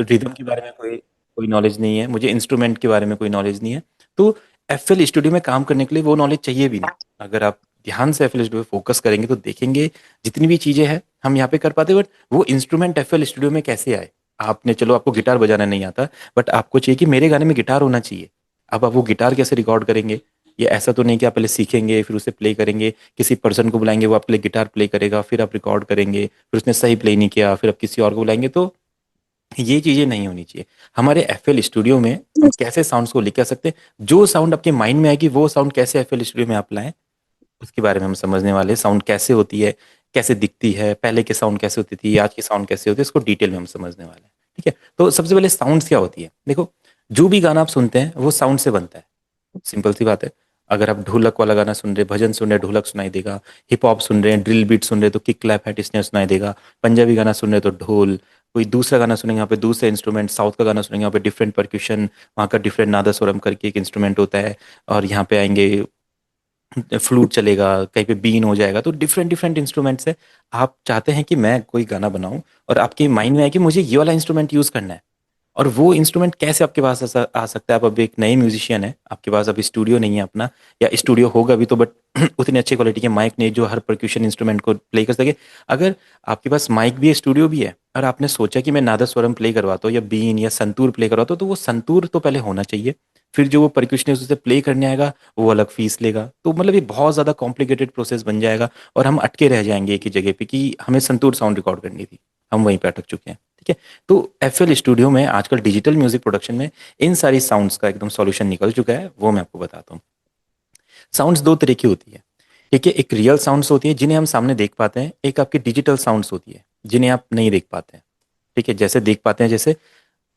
Rhythm के बारे में कोई कोई नॉलेज नहीं है, मुझे इंस्ट्रूमेंट के बारे में कोई नॉलेज नहीं है। तो एफएल स्टूडियो में काम करने के लिए वो नॉलेज चाहिए भी नहीं। अगर आप ध्यान से एफएल स्टूडियो पे फोकस करेंगे तो देखेंगे जितनी भी चीजें हैं हम यहाँ पे कर पाते हैं, बट वो इंस्ट्रूमेंट एफएल स्टूडियो में कैसे आए। आपने, चलो आपको गिटार बजाना नहीं आता, बट आपको चाहिए कि मेरे गाने में गिटार होना चाहिए। अब आप वो गिटार कैसे रिकॉर्ड करेंगे? ये ऐसा तो नहीं कि आप पहले सीखेंगे फिर उसे प्ले करेंगे, किसी पर्सन को बुलाएंगे वो आपके लिए गिटार प्ले करेगा, फिर आप रिकॉर्ड करेंगे, फिर उसने सही प्ले नहीं किया, फिर आप किसी और को बुलाएंगे। तो ये चीजें नहीं होनी चाहिए। हमारे एफएल स्टूडियो में हम कैसे साउंड्स को लेके आ सकते हैं, जो साउंड आपके माइंड में आएगी वो साउंड कैसे एफएल स्टूडियो में आप लाएं, उसके बारे में हम समझने वाले हैं। साउंड कैसे होती है, कैसे दिखती है, पहले के साउंड कैसे होती थी, आज की साउंड कैसे होती है, इसको डिटेल में हम समझने वाले हैं। ठीक है, तो सबसे पहले साउंड्स क्या होती है। देखो, जो भी गाना आप सुनते हैं वो साउंड से बनता है। सिंपल सी बात है। अगर आप ढोलक वाला गाना सुन रहे, भजन सुन रहे, ढोलक सुनाई देगा। हिप हॉप सुन रहे हैं, ड्रिल बीट सुन रहे तो किक क्लैप हैट स्नेयर सुनाई देगा। पंजाबी गाना सुन रहे तो ढोल। कोई दूसरा गाना सुनेंगे यहाँ पे दूसरे इंस्ट्रूमेंट, साउथ का गाना सुनेंगे यहाँ पे डिफरेंट परक्यूशन, वहाँ का डिफरेंट नादस्वरम करके एक इंस्ट्रूमेंट होता है। और यहाँ पे आएंगे फ्लूट चलेगा, कहीं पे बीन हो जाएगा, तो डिफरेंट डिफरेंट इंस्ट्रूमेंट्स है। आप चाहते हैं कि मैं कोई गाना बनाऊं और आपके माइंड में है कि मुझे ये वाला इंस्ट्रूमेंट यूज करना है, और वो इंस्ट्रूमेंट कैसे आपके पास आ सकता है। आप अभी एक नए म्यूजिशियन है, आपके पास अभी स्टूडियो नहीं है अपना, या स्टूडियो होगा भी तो बट उतनी अच्छी क्वालिटी के माइक नहीं जो हर परक्यूशन इंस्ट्रूमेंट को प्ले कर सके। अगर आपके पास माइक भी है, स्टूडियो भी है, और आपने सोचा कि मैं नादस्वरम प्ले करवाता हूँ या बीन या संतूर प्ले करवाता हूँ, तो वो संतूर तो पहले होना चाहिए। फिर जो वो परक्यूशनिस्ट उसे प्ले करने आएगा वो अलग फीस लेगा। तो मतलब ये बहुत ज़्यादा कॉम्प्लिकेटेड प्रोसेस बन जाएगा, और हम अटके रह जाएंगे एक ही जगह पे कि हमें संतूर साउंड रिकॉर्ड करनी थी, हम वहीं पे अटक चुके हैं। ठीक है, तो एफएल स्टूडियो में आजकल डिजिटल म्यूजिक प्रोडक्शन में इन सारी साउंड्स का एकदम सॉल्यूशन निकल चुका है, वो मैं आपको बताता हूँ। साउंड्स दो तरह की होती है। ठीक है, एक रियल साउंड्स होती है जिन्हें हम सामने देख पाते हैं, एक आपकी डिजिटल साउंड्स होती है जिन्हें आप नहीं देख पाते हैं। ठीक है, जैसे देख पाते हैं, जैसे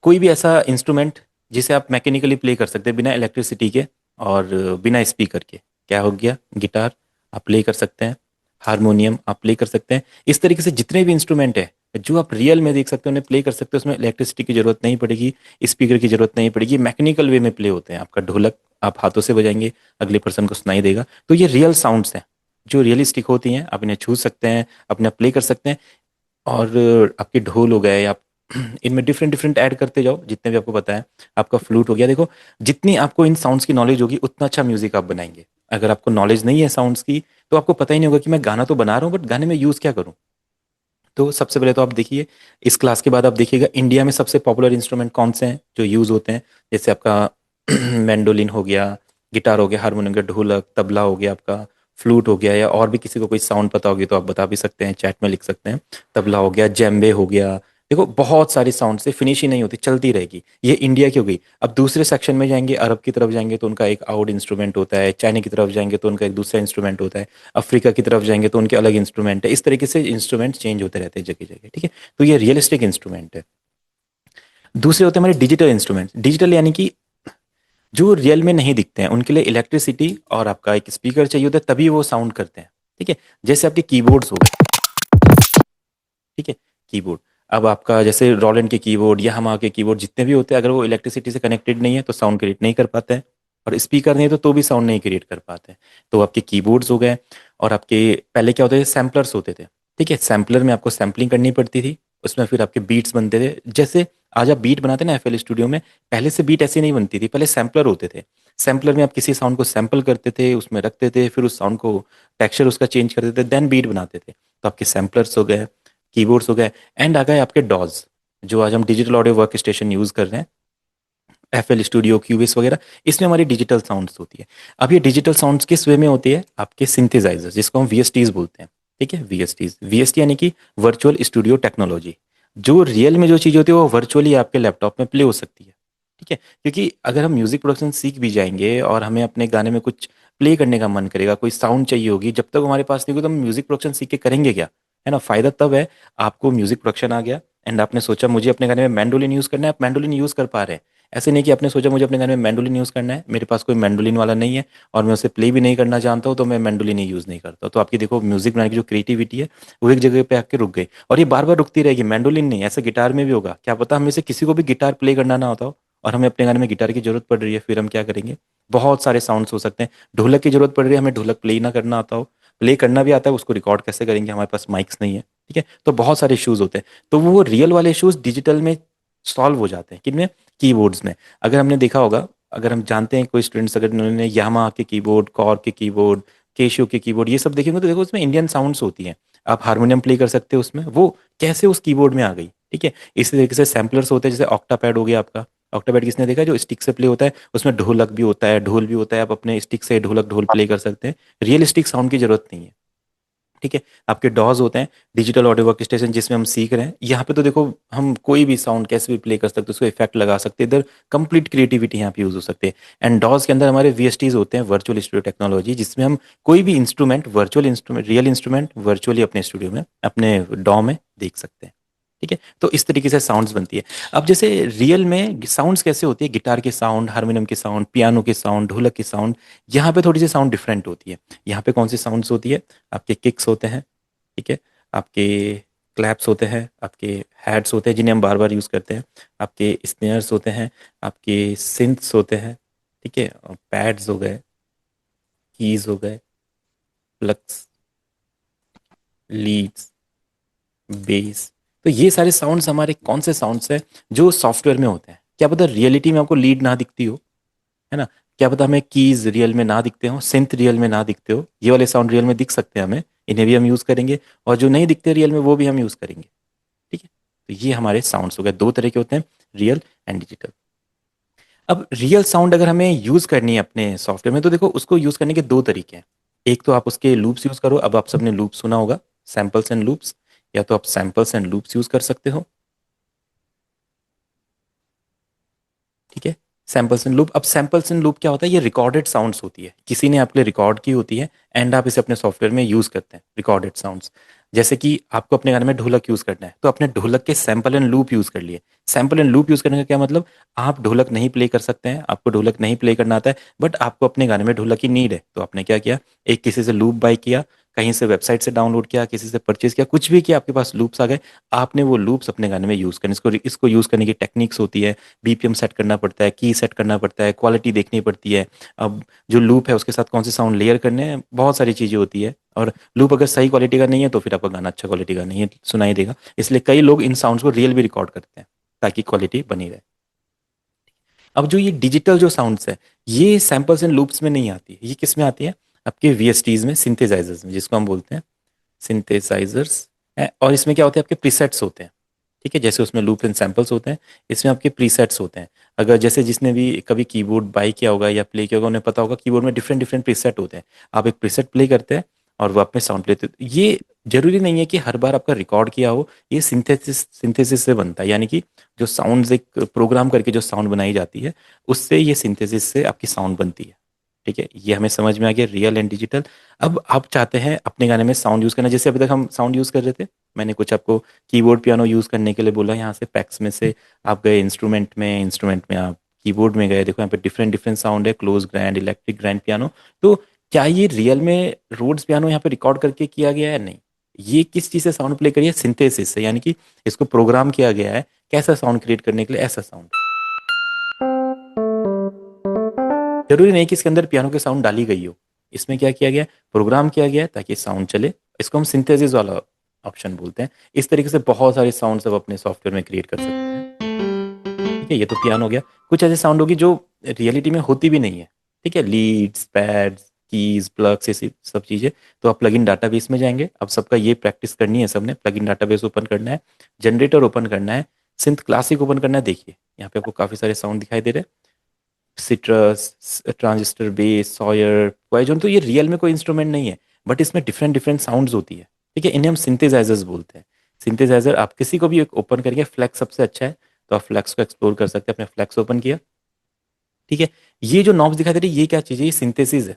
कोई भी ऐसा इंस्ट्रूमेंट जिसे आप मैकेनिकली प्ले कर सकते हैं बिना इलेक्ट्रिसिटी के और बिना स्पीकर के। क्या हो गया? गिटार आप प्ले कर सकते हैं, हारमोनियम आप प्ले कर सकते हैं। इस तरीके से जितने भी इंस्ट्रूमेंट है जो आप रियल में देख सकते हो, उन्हें प्ले कर सकते हो, उसमें इलेक्ट्रिसिटी की जरूरत नहीं पड़ेगी, स्पीकर की जरूरत नहीं पड़ेगी, मैकेनिकल वे में प्ले होते हैं। आपका ढोलक आप हाथों से बजाएंगे, अगले पर्सन को सुनाई देगा। तो ये रियल साउंड्स हैं जो रियलिस्टिक होती हैं, आप इन्हें छू सकते हैं, अपने प्ले कर सकते हैं। और आपके ढोल हो गए, आप इनमें डिफरेंट डिफरेंट ऐड करते जाओ जितने भी आपको पता है। आपका फ्लूट हो गया। देखो, जितनी आपको इन साउंड्स की नॉलेज होगी उतना अच्छा म्यूजिक आप बनाएंगे। अगर आपको नॉलेज नहीं है साउंड्स की तो आपको पता ही नहीं होगा कि मैं गाना तो बना रहा हूँ बट गाने में यूज क्या करूँ। तो सबसे पहले तो आप देखिए, इस क्लास के बाद आप देखिएगा इंडिया में सबसे पॉपुलर इंस्ट्रूमेंट कौन से हैं जो यूज होते हैं। जैसे आपका मैंडोलिन हो गया, गिटार हो गया, हारमोनियम हो गया, ढोलक, तबला हो गया, आपका फ्लूट हो गया, या और भी किसी को कोई साउंड पता होगी तो आप बता भी सकते हैं, चैट में लिख सकते हैं। तबला हो गया, जेम्बे हो गया। देखो, बहुत सारी साउंड से फिनिश ही नहीं होती, चलती रहेगी। ये इंडिया की हो गई। अब दूसरे सेक्शन में जाएंगे, अरब की तरफ जाएंगे तो उनका एक आउड इंस्ट्रूमेंट होता है, चाइना की तरफ जाएंगे तो उनका एक दूसरा इंस्ट्रूमेंट होता है, अफ्रीका की तरफ जाएंगे तो उनके अलग इंस्ट्रूमेंट है। इस तरीके से इंस्ट्रूमेंट चेंज होते रहते हैं जगह जगह। ठीक है, तो ये रियलिस्टिक इंस्ट्रूमेंट है। दूसरे होते हैं हमारे डिजिटल इंस्ट्रूमेंट। डिजिटल यानी कि जो रियल में नहीं दिखते हैं, उनके लिए इलेक्ट्रिसिटी और आपका एक स्पीकर चाहिए होता है तभी वो साउंड करते हैं। ठीक है, जैसे आपके कीबोर्ड्स हो गए। ठीक है, कीबोर्ड। अब आपका जैसे रॉलैंड के कीबोर्ड या हमा के कीबोर्ड जितने भी होते हैं, अगर वो इलेक्ट्रिसिटी से कनेक्टेड नहीं है तो साउंड क्रिएट नहीं कर पाते हैं, और स्पीकर नहीं है तो भी साउंड नहीं क्रिएट कर पाते हैं। तो आपके कीबोर्ड्स हो गए। और आपके पहले क्या होते थे? सैम्पलर्स होते थे। ठीक है, सैम्पलर में आपको सैम्पलिंग करनी पड़ती थी, उसमें फिर आपके बीट्स बनते थे। जैसे आज आप बीट बनाते हैं ना एफएल स्टूडियो में, पहले से बीट ऐसी नहीं बनती थी, पहले सैम्पलर होते थे। सैम्पलर में आप किसी साउंड को सैम्पल करते थे, उसमें रखते थे, फिर उस साउंड को टेक्सचर उसका चेंज करते थे, देन बीट बनाते थे। तो आपके सैम्पलर्स हो गए, कीबोर्ड्स हो गए, एंड आ गए आपके डॉज, जो आज हम digital audio work station use कर रहे हैं, एफएल स्टूडियो, क्यूबिस वगैरह। इसमें हमारी डिजिटल साउंड्स होती है। अब ये डिजिटल साउंड्स किस वे में होती है? आपके सिंथेसाइजर, जिसको हम वीएसटीज बोलते हैं। ठीक है, वीएसटीज, वीएसटी यानी कि वर्चुअल स्टूडियो टेक्नोलॉजी। जो रियल में जो चीज़ होती है वो वर्चुअली आपके लैपटॉप में प्ले हो सकती है। ठीक है, क्योंकि अगर हम म्यूजिक प्रोडक्शन सीख भी जाएंगे और हमें अपने गाने में कुछ प्ले करने का मन करेगा, कोई साउंड चाहिए होगी, जब तक हमारे पास नहीं होगी तो हम म्यूजिक प्रोडक्शन सीख के करेंगे क्या? है ना, फायदा तब है आपको म्यूजिक प्रोडक्शन आ गया एंड आपने सोचा मुझे अपने गाने में मैंडोलिन यूज करना है, आप मैंडोलिन यूज कर पा रहे हैं। ऐसे नहीं कि आपने सोचा मुझे अपने गाने में मैंडोलिन यूज करना है, मेरे पास कोई मैंडोलिन वाला नहीं है और मैं उसे प्ले भी नहीं करना जानता हूँ, तो मैं मैंडोलिन ही यूज नहीं करता। तो आपकी देखो म्यूजिक बनाने की जो क्रिएटिविटी है वो एक जगह पे आके रुक गई, और ये बार बार रुकती रहेगी। मैंडोलिन नहीं, ऐसे गिटार में भी होगा। क्या पता हमें से किसी को भी गिटार प्ले करना ना होता हो और हमें अपने गाने में गिटार की जरूरत पड़ रही है, फिर हम क्या करेंगे? बहुत सारे साउंड्स हो सकते हैं। ढोलक की जरूरत पड़ रही है, हमें ढोलक प्ले ना करना आता हो, प्ले करना भी आता है, उसको रिकॉर्ड कैसे करेंगे? हमारे पास माइक्स नहीं है। ठीक है, तो बहुत सारे इश्यूज होते हैं। तो वो रियल वाले इश्यूज डिजिटल में सॉल्व हो जाते हैं। किनमें? कीबोर्ड्स में। अगर हमने देखा होगा, अगर हम जानते हैं कोई स्टूडेंट्स अगर उन्होंने यामाहा के कीबोर्ड, कॉर्ग के कीबोर्ड, केशियो के कीबोर्ड ये सब देखेंगे तो देखो उसमें इंडियन साउंड्स होती हैं। आप हारमोनियम प्ले कर सकते हो उसमें, वो कैसे उस कीबोर्ड में आ गई। ठीक है, इसी तरीके से सैम्पलर्स होते हैं, जैसे ऑक्टापैड हो गया आपका। ऑक्टापैड किसने देखा है? जो स्टिक से प्ले होता है, उसमें ढोलक भी होता है, ढोल भी होता है, आप अपने स्टिक से ढोल प्ले कर सकते हैं। रियलिस्टिक साउंड की जरूरत नहीं है। ठीक है, आपके डॉज होते हैं, डिजिटल ऑडियो वर्क स्टेशन, जिसमें हम सीख रहे हैं। यहाँ पे तो देखो हम कोई भी साउंड कैसे भी प्ले कर सकते हैं, उसको इफेक्ट लगा सकते हैं। इधर कंप्लीट क्रिएटिविटी यहाँ पे यूज हो सकती है। एंड डॉज के अंदर हमारे वीएसटीज होते हैं, वर्चुअल स्टूडियो टेक्नोलॉजी, जिसमें हम कोई भी instrument, virtual instrument, real instrument virtually अपने स्टूडियो में, अपने डॉ में देख सकते हैं। ठीक है, तो इस तरीके से साउंड्स बनती है। अब जैसे रियल में साउंड्स कैसे होती है, गिटार के साउंड, हारमोनियम के साउंड, पियानो के साउंड, ढोलक के साउंड, यहाँ पे थोड़ी सी साउंड डिफरेंट होती है। यहाँ पे कौन सी साउंड्स होती है? आपके किक्स होते हैं, ठीक है, आपके क्लैप्स होते हैं, आपके हैड्स होते हैं जिन्हें हम बार बार यूज़ करते हैं, आपके स्नेयर्स होते हैं, आपके सिंथ्स होते हैं, ठीक है, पैड्स हो गए, कीज हो गए, प्लग्स, लीड्स, बेस। तो ये सारे साउंड्स हमारे कौन से साउंड्स हैं जो सॉफ्टवेयर में होते हैं। क्या पता रियलिटी में आपको लीड ना दिखती हो, है ना? क्या पता हमें कीज रियल में ना दिखते हो, सिंथ रियल में ना दिखते हो, ये वाले साउंड रियल में दिख सकते हैं हमें, इन्हें भी हम यूज़ करेंगे। और जो नहीं दिखते रियल में वो भी हम यूज़ करेंगे। ठीक है, तो ये हमारे साउंड्स हो गए, दो तरह के होते हैं, रियल एंड डिजिटल। अब रियल साउंड अगर हमें यूज़ करनी है अपने सॉफ्टवेयर में, तो देखो उसको यूज़ करने के दो तरीके हैं। एक तो आप उसके लूप्स यूज़ करो, अब आप सबने लूप सुना होगा, सैम्पल्स एंड लूप्स, या तो आप सैम्पल्स एंड लूप्स यूज़ कर सकते हो। ठीक है, सैम्पल्स एंड लूप। अब सैम्पल्स एंड लूप क्या होता है? ये रिकॉर्डेड साउंड्स होती है, किसी ने आपके लिए रिकॉर्ड की होती है, एंड आप इसे अपने सॉफ्टवेयर में यूज करते हैं, रिकॉर्डेड साउंड्स। जैसे कि आपको अपने गाने में ढोलक यूज करना है, तो अपने ढोलक के सैंपल एंड लूप यूज कर लिए। सैंपल एंड लूप यूज करने का क्या मतलब? आप ढोलक नहीं प्ले कर सकते हैं, आपको ढोलक नहीं प्ले करना आता है, बट आपको अपने गाने में ढोलक की नीड है, तो आपने क्या किया? एक किसी से लूप बाय किया, कहीं से वेबसाइट से डाउनलोड किया, किसी से परचेज किया, कुछ भी किया, आपके पास लूप्स आ गए, आपने वो लूप्स अपने गाने में यूज करने। इसको यूज करने की टेक्निक्स होती है, बीपीएम सेट करना पड़ता है, की सेट करना पड़ता है, क्वालिटी देखनी पड़ती है। अब जो लूप है उसके साथ कौन से साउंड लेयर करने हैं, बहुत सारी चीज़ें होती है। और लूप अगर सही क्वालिटी का नहीं है तो फिर आपका गाना अच्छा क्वालिटी का नहीं है, सुनाई देगा। इसलिए कई लोग इन साउंड्स को रियल भी रिकॉर्ड करते हैं ताकि क्वालिटी बनी रहे। अब जो ये डिजिटल जो साउंड्स है, ये सैम्पल्स एंड लूप्स में नहीं आती, ये किस में आती है? आपके वीएसटीज में, सिंथेसाइजर्स में, जिसको हम बोलते हैं सिंथेसाइजर्स है। और इसमें क्या होते हैं? आपके प्रीसेट्स होते हैं। ठीक है, जैसे उसमें लूप एंड सैम्पल्स होते हैं, इसमें आपके प्रीसेट्स होते हैं। अगर जैसे जिसने भी कभी कीबोर्ड बाई किया होगा या प्ले किया होगा, उन्हें पता होगा कीबोर्ड में डिफरेंट डिफरेंट प्रीसेट होते हैं। आप एक प्रीसेट प्ले करते हैं और वो आप में साउंड लेते हैं। ये जरूरी नहीं है कि हर बार आपका रिकॉर्ड किया हो, ये सिंथेसिस से बनता है। यानी कि जो साउंड्स एक प्रोग्राम करके जो साउंड बनाई जाती है, उससे ये सिंथेसिस से आपकी साउंड बनती है। ठीक है, ये हमें समझ में आ गया, रियल एंड डिजिटल। अब आप चाहते हैं अपने गाने में साउंड यूज़ करना, जैसे अभी तक हम साउंड यूज़ कर रहे थे, मैंने कुछ आपको कीबोर्ड पियानो यूज़ करने के लिए बोला, यहाँ से पैक्स में से आप गए इंस्ट्रूमेंट में आप कीबोर्ड में गए, देखो यहाँ पे डिफरेंट डिफरेंट साउंड है, close grand, electric grand piano. तो क्या ये रियल में रोड्स पियानो यहाँ पे रिकॉर्ड करके किया गया है? नहीं, ये किस चीज़ से साउंड प्ले करिए? सिंथेसिस से, यानी कि इसको प्रोग्राम किया गया है कैसा साउंड क्रिएट करने के लिए, ऐसा साउंड। जरूरी नहीं कि इसके अंदर पियानो के साउंड डाली गई हो, इसमें क्या किया गया? प्रोग्राम किया गया है ताकि साउंड चले। इसको हम सिंथेसिस वाला ऑप्शन बोलते हैं। इस तरीके से बहुत सारे साउंड सब अपने सॉफ्टवेयर में क्रिएट कर सकते हैं। ठीक है, ये तो पियानो हो गया। कुछ ऐसे साउंड होगी जो रियलिटी में होती भी नहीं है। ठीक है, लीड्स, पैड्स, कीज, प्लग्स, ये सब चीज़ें। तो आप प्लगइन डाटाबेस में जाएंगे, अब सबका ये प्रैक्टिस करनी है, सबने प्लगइन डाटाबेस ओपन करना है, जनरेटर ओपन करना है, सिंथ क्लासिक ओपन करना है। देखिए यहाँ पे आपको काफ़ी सारे साउंड दिखाई दे रहे हैं, सिट्रस, ट्रांजिस्टर बेस, सॉयर, क्वाइजोन। तो ये रियल में कोई इंस्ट्रूमेंट नहीं है, बट इसमें डिफरेंट डिफरेंट साउंड्स होती है। ठीक है, इन्हें हम सिंथेसाइजर्स बोलते हैं। सिंथेसाइजर आप किसी को भी एक ओपन करेंगे, फ्लैक्स सबसे अच्छा है, तो आप फ्लैक्स को एक्सप्लोर कर सकते हैं। अपने फ्लैक्स ओपन किया, ठीक है, ये जो नॉब्स दिखाई दे रही है ये क्या चीज़ है? ये सिंथेसिस है।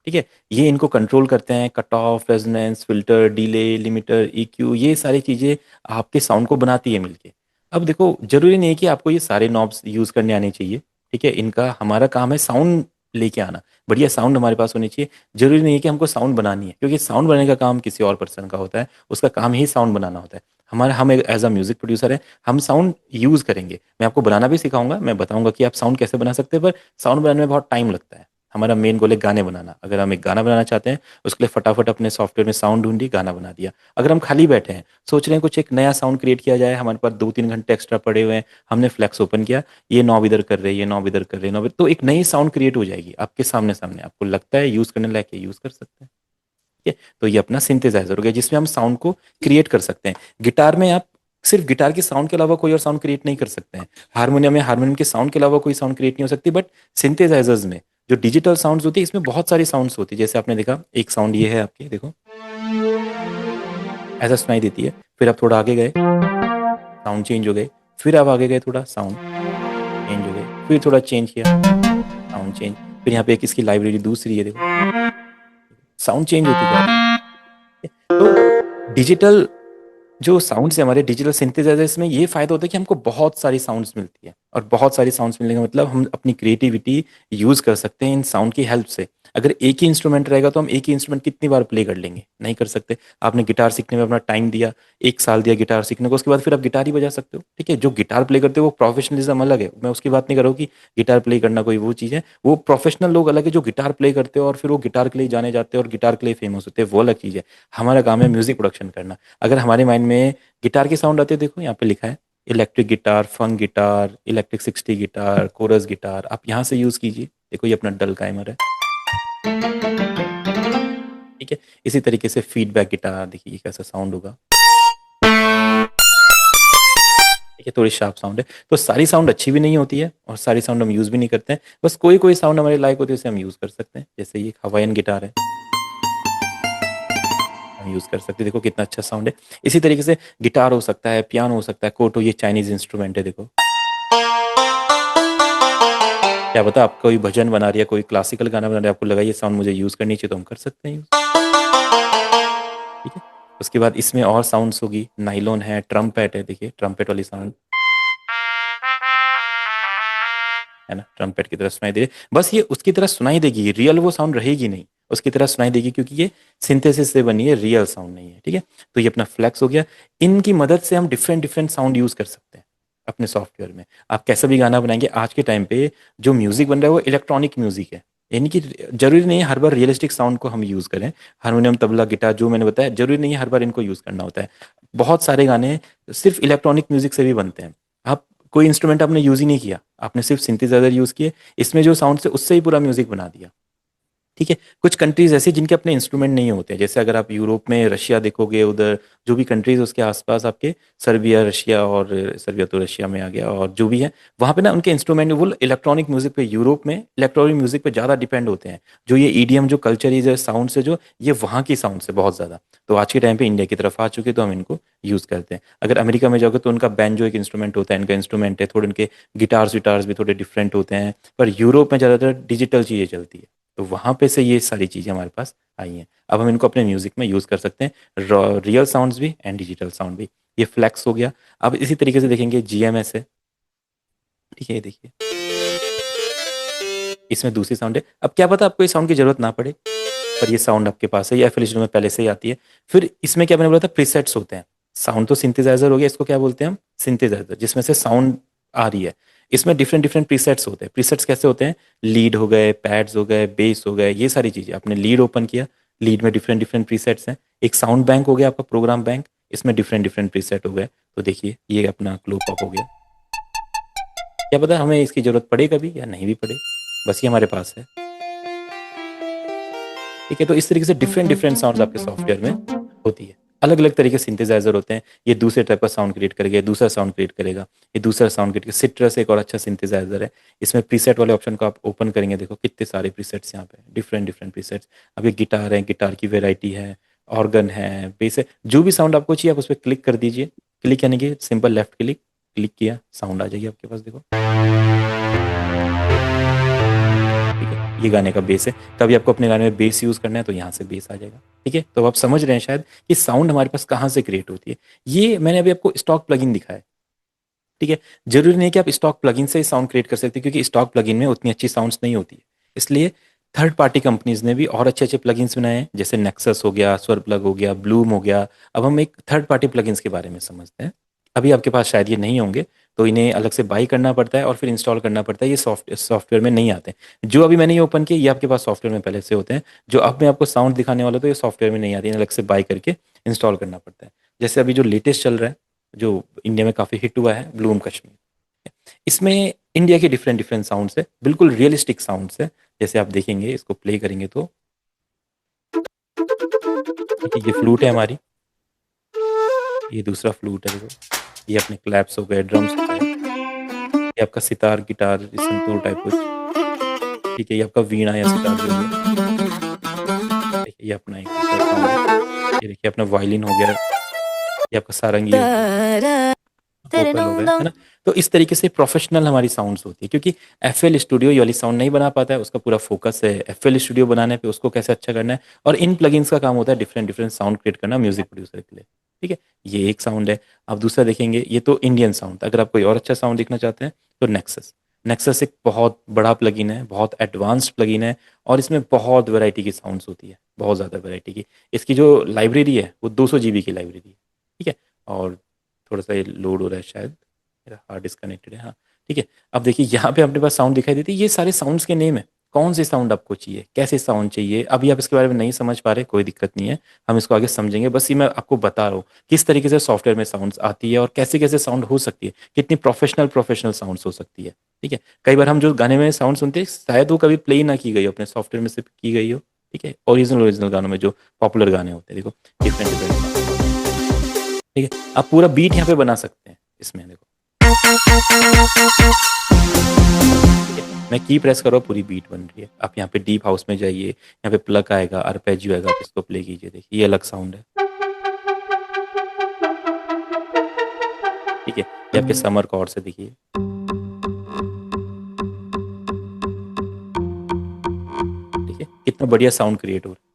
ठीक है, ये इनको कंट्रोल करते हैं, cut off, resonance, filter, delay, limiter, EQ, ये सारी चीज़ें आपके साउंड को बनाती है मिलके। अब देखो जरूरी नहीं है कि आपको ये सारे नॉब्स यूज़ करने आने चाहिए। ठीक है, इनका हमारा काम है साउंड लेके आना, बढ़िया साउंड हमारे पास होनी चाहिए। जरूरी नहीं है कि हमको साउंड बनानी है, क्योंकि साउंड बनाने का काम किसी और पर्सन का होता है, उसका काम ही साउंड बनाना होता है। हमारा हम एज अ म्यूजिक प्रोड्यूसर है, हम साउंड यूज़ करेंगे। मैं आपको बनाना भी सिखाऊंगा, मैं बताऊंगा कि आप साउंड कैसे बना सकते हैं, पर साउंड बनाने में बहुत टाइम लगता है। हमारा मेन गोल है गाने बनाना। अगर हम एक गाना बनाना चाहते हैं, उसके लिए फटाफट अपने सॉफ्टवेयर में साउंड ढूंढी, गाना बना दिया। अगर हम खाली बैठे हैं, सोच रहे हैं कुछ एक नया साउंड क्रिएट किया जाए, हमारे पास 2-3 घंटे एक्स्ट्रा पड़े हुए हैं, हमने फ्लेक्स ओपन किया, ये नॉब इधर कर रहे हैं, ये नॉब इधर कर रहे हैं, नॉब, तो एक नई साउंड क्रिएट हो जाएगी आपके सामने सामने। आपको लगता है यूज करने लायक है, यूज कर सकते हैं। ठीक है, तो ये अपना सिंथेसाइजर हो गया जिसमें हम साउंड को क्रिएट कर सकते हैं। गिटार में आप सिर्फ गिटार के साउंड के अलावा कोई और साउंड क्रिएट नहीं कर सकते हैं। हारमोनियम में हारमोनियम के साउंड के अलावा कोई साउंड क्रिएट नहीं हो सकती। बट सिंथेसाइजर्स में जो डिजिटल साउंड्स होती है, इसमें बहुत सारी साउंड्स होती है। जैसे आपने देखा, एक साउंड ये है आपके, देखो ऐसा सुनाई देती है। फिर आप थोड़ा आगे गए, साउंड चेंज हो गए। फिर आप आगे गए, थोड़ा साउंड चेंज हो गए। फिर थोड़ा चेंज किया, साउंड चेंज। फिर यहाँ पे एक इसकी लाइब्रेरी दूसरी है, देखो साउंड चेंज होती जा रही है। तो डिजिटल जो साउंड्स है हमारे, डिजिटल सिंथेसाइजर्स में ये फायदा होता है कि हमको बहुत सारी साउंड्स मिलती है। और बहुत सारी साउंड्स मिलने का मतलब हम अपनी क्रिएटिविटी यूज कर सकते हैं इन साउंड की हेल्प से। अगर एक ही इंस्ट्रूमेंट रहेगा तो हम एक ही इंस्ट्रूमेंट कितनी बार प्ले कर लेंगे, नहीं कर सकते। आपने गिटार सीखने में अपना टाइम दिया, 1 साल दिया गिटार सीखने को, उसके बाद फिर आप गिटार ही बजा सकते हो। ठीक है, जो गिटार प्ले करते हो वो प्रोफेशनलिज्म अलग है, मैं उसकी बात नहीं कर रहा हूँ कि गिटार प्ले करना कोई वो चीज़ है। वो प्रोफेशनल लोग अलग है जो गिटार प्ले करते हो और फिर वो गिटार के लिए जाने जाते हैं और गिटार के लिए फेमस होते हैं, वो अलग चीज़ है। हमारा काम है म्यूजिक प्रोडक्शन करना। अगर हमारे माइंड में गिटार के साउंड आते हैं, देखो यहाँ पे लिखा है electric guitar, funk guitar, electric 60 guitar, chorus guitar, आप यहाँ से यूज कीजिए। देखो ये अपना डल टाइमर है। ठीक है, इसी तरीके से फीडबैक गिटार, देखिए कैसा साउंड होगा। ठीक है, थोड़ी शार्प साउंड है। तो सारी साउंड अच्छी भी नहीं होती है और सारी साउंड हम यूज भी नहीं करते हैं। बस कोई कोई साउंड हमारे लायक होती है, उसे हम यूज कर सकते हैं। जैसे ये हवाईयन गिटार है, हम यूज कर सकते हैं। देखो कितना अच्छा साउंड है। इसी तरीके से गिटार हो सकता है, पियानो हो सकता है, कोटो, ये चाइनीज इंस्ट्रूमेंट है। देखो क्या पता आप कोई भजन बना रही है, कोई क्लासिकल गाना बना रहे हैं, आपको लगा ये साउंड मुझे यूज करनी चाहिए, तो हम कर सकते हैं use। ठीक है, उसके बाद इसमें और साउंड्स होगी, नाइलॉन है, ट्रम्पेट है, देखिए ट्रम्पेट वाली साउंड है ना, ट्रम्पेट की तरह सुनाई दे। बस ये उसकी तरह सुनाई देगी, रियल वो साउंड रहेगी नहीं, उसकी तरह सुनाई देगी, क्योंकि ये सिंथेसिस से बनी है, रियल साउंड नहीं है। ठीक है, तो ये अपना फ्लैक्स हो गया। इनकी मदद से हम डिफरेंट डिफरेंट साउंड यूज कर सकते हैं अपने सॉफ्टवेयर में। आप कैसा भी गाना बनाएंगे, आज के टाइम पे जो म्यूजिक बन रहा है वो इलेक्ट्रॉनिक म्यूजिक है, यानी कि जरूरी नहीं है हर बार रियलिस्टिक साउंड को हम यूज करें। हारमोनियम, तबला, गिटार जो मैंने बताया, जरूरी नहीं है हर बार इनको यूज करना होता है। बहुत सारे गाने सिर्फ इलेक्ट्रॉनिक म्यूजिक से भी बनते हैं। आप कोई इंस्ट्रूमेंट आपने यूज ही नहीं किया, आपने सिर्फ सिंथेसाइजर यूज किए, इसमें जो साउंड से उससे ही पूरा म्यूजिक बना दिया। ठीक है, कुछ कंट्रीज ऐसी जिनके अपने इंस्ट्रूमेंट नहीं होते, जैसे अगर आप यूरोप में रशिया देखोगे, उधर जो भी कंट्रीज उसके आसपास आपके, सर्बिया, रशिया, और सर्बिया तो रशिया में आ गया, और जो भी है वहाँ पे ना उनके इंस्ट्रूमेंट वो इलेक्ट्रॉनिक म्यूजिक पे, यूरोप में इलेक्ट्रॉनिक म्यूजिक पे ज़्यादा डिपेंड होते हैं। जो ये ईडीएम जो कल्चर है, साउंड से जो, ये वहाँ की साउंड से बहुत ज़्यादा। तो आज के टाइम पे इंडिया की तरफ आ चुके, तो हम इनको यूज़ करते हैं। अगर अमेरिका में जाओगे तो उनका बैंजो एक इंस्ट्रूमेंट होता है, इनका इंस्ट्रूमेंट है, थोड़े उनके गिटार्स विटार्स भी थोड़े डिफरेंट होते हैं। पर यूरोप में ज़्यादातर डिजिटल चीज़ें चलती है, तो वहाँ पे से ये सारी चीज़ें हमारे पास आई हैं। अब हम इनको अपने म्यूज़िक में यूज़ कर सकते हैं, रियल साउंड्स भी एंड डिजिटल साउंड भी। ये फ्लैक्स हो गया। अब इसी तरीके से देखेंगे जीएमएस है। ठीक है, ये देखिए इसमें दूसरी साउंड है। अब क्या पता आपको ये साउंड की जरूरत ना पड़े, पर ये साउंड आपके पास है, ये एफएल स्टूडियो में पहले से ही आती है। फिर इसमें क्या मैंने बोला था, प्रीसेट्स होते हैं। साउंड तो सिंथेसाइजर हो गया, इसको क्या बोलते हैं हम, सिंथेसाइजर, जिसमें से साउंड आ रही है। इसमें डिफरेंट डिफरेंट प्रीसेट्स होते हैं। प्रीसेट्स कैसे होते हैं, लीड हो गए, पैड्स हो गए, बेस हो गए, ये सारी चीज़ें। आपने लीड ओपन किया, लीड में डिफरेंट डिफरेंट प्रीसेट्स हैं। एक साउंड बैंक हो गया आपका, प्रोग्राम बैंक, इसमें डिफरेंट डिफरेंट प्रीसेट हो गए। तो देखिए ये अपना क्लो पॉप हो गया। क्या पता हमें इसकी जरूरत पड़े कभी या नहीं भी पड़े, बस ये हमारे पास है। ठीक है, तो इस तरीके से डिफरेंट डिफरेंट साउंड्स आपके सॉफ्टवेयर में होती है। अलग अलग तरीके से सिंथेसाइजर होते हैं। ये दूसरे टाइप का साउंड क्रिएट करेगा, ये दूसरा साउंड क्रिएट करेगा, ये दूसरा साउंड क्रिएट करेगा। सिट्रस एक और अच्छा सिंथेसाइजर है। इसमें प्रीसेट वाले ऑप्शन को आप ओपन करेंगे, देखो कितने सारे प्रीसेट्स यहाँ पे, डिफरेंट डिफरेंट प्रीसेट्स। अब ये गिटार है, गिटार की वेराइटी है, ऑर्गन है, बेस है, जो भी साउंड आपको चाहिए आप उस पर क्लिक कर दीजिए। क्लिक यानी कि सिंपल लेफ्ट क्लिक, क्लिक किया, साउंड आ जाएगी आपके पास, देखो। ठीक है, ये गाने का बेस है। कभी आपको अपने गाने में बेस यूज करना है तो यहाँ से बेस आ जाएगा। ठीक है, तो आप समझ रहे हैं शायद कि साउंड हमारे पास कहाँ से क्रिएट होती है। ये मैंने अभी आपको स्टॉक प्लगइन दिखाया है। ठीक है, जरूरी नहीं कि आप स्टॉक प्लगइन से साउंड क्रिएट कर सकते, क्योंकि स्टॉक प्लगइन में उतनी अच्छी साउंड्स नहीं होती है। इसलिए थर्ड पार्टी कंपनीज ने भी और अच्छे अच्छे प्लगइन्स बनाए हैं, जैसे नेक्सस हो गया, स्वर प्लग हो गया, ब्लूम हो गया। अब हम एक थर्ड पार्टी प्लगइन्स के बारे में समझते हैं। अभी आपके पास शायद ये नहीं होंगे, तो इन्हें अलग से बाई करना पड़ता है और फिर इंस्टॉल करना पड़ता है। ये सॉफ्टवेयर में नहीं आते। जो अभी मैंने ये ओपन किए ये आपके पास सॉफ्टवेयर में पहले से होते हैं। जो अब मैं आपको साउंड दिखाने वाला तो ये सॉफ्टवेयर में नहीं आती, इन्हें अलग से बाई करके इंस्टॉल करना पड़ता है। जैसे अभी जो लेटेस्ट चल रहा है, जो इंडिया में काफ़ी हिट हुआ है, ब्लूम कश्मीर। इसमें इंडिया के डिफरेंट डिफरेंट साउंड्स है, बिल्कुल रियलिस्टिक साउंड्स है। जैसे आप देखेंगे, इसको प्ले करेंगे तो देखिए, ये फ्लूट है हमारी, ये दूसरा फ्लूट है देखो, ये अपने क्लैप्स हो गए, ड्रम्स हो गए, ये आपका सितार गिटार संतूर टाइप कुछ, ठीक है, ये आपका वीणा या सितार जो भी है। देखिए, ये अपना एक दूसरा साउंड है, ये देखिए अपना वायलिन हो गया, ये आपका सारंगी हो गया, वोकल हो गए, है ना। तो इस तरीके से प्रोफेशनल हमारी साउंड्स होती है, क्योंकि एफएल स्टूडियो ये वाली साउंड नहीं बना पाता है। उसका पूरा फोकस है एफएल स्टूडियो बनाने पे, उसको कैसे अच्छा करना है। और इन प्लगइन्स का काम होता है डिफरेंट डिफरेंट साउंड क्रिएट करना म्यूजिक प्रोड्यूसर के लिए, ठीक है। ये एक साउंड है। आप दूसरा देखेंगे, ये तो इंडियन साउंड। अगर आप कोई और अच्छा साउंड देखना चाहते हैं तो नेक्सस। नेक्सस एक बहुत बड़ा प्लगइन है, बहुत एडवांस्ड प्लगइन है, और इसमें बहुत वैरायटी की साउंड्स होती है, बहुत ज़्यादा वैरायटी की। इसकी जो लाइब्रेरी है वो 200 GB की लाइब्रेरी है, ठीक है। और थोड़ा सा ये लोड हो रहा है शायद, मेरा हार्ड डिस्कनेक्टेड है, हाँ, ठीक है। अब देखिए, यहाँ पे अपने पास साउंड दिखाई देती है, ये सारे साउंड्स के नेम है। कौन से साउंड आपको चाहिए, कैसे साउंड चाहिए, अभी आप इसके बारे में नहीं समझ पा रहे, कोई दिक्कत नहीं है, हम इसको आगे समझेंगे। बस ये मैं आपको बता रहा हूँ किस तरीके से सॉफ्टवेयर में साउंड्स आती है और कैसे कैसे साउंड हो सकती है, कितनी प्रोफेशनल प्रोफेशनल साउंड्स हो सकती है, ठीक है। कई बार हम जो गाने में साउंड सुनते हैं शायद वो कभी प्ले ना की गई हो, अपने सॉफ्टवेयर में से की गई हो, ठीक है। ओरिजिनल ओरिजिनल गानों में जो पॉपुलर गाने होते हैं, देखो डिफरेंट डिफरेंट, ठीक है। आप पूरा बीट यहाँ पे बना सकते हैं इसमें, देखो, ठीक है। मैं की प्रेस करो, पूरी बीट बन रही है। आप यहाँ पे डीप हाउस में जाइए, यहाँ पे प्लग आएगा, आर्पेजियो आएगा, आप इसको प्ले कीजिए, देखिए ये अलग साउंड है, ठीक है। ये आपके समर कॉर्ड से देखिए, ठीक है, कितना बढ़िया साउंड क्रिएट हो रहा है।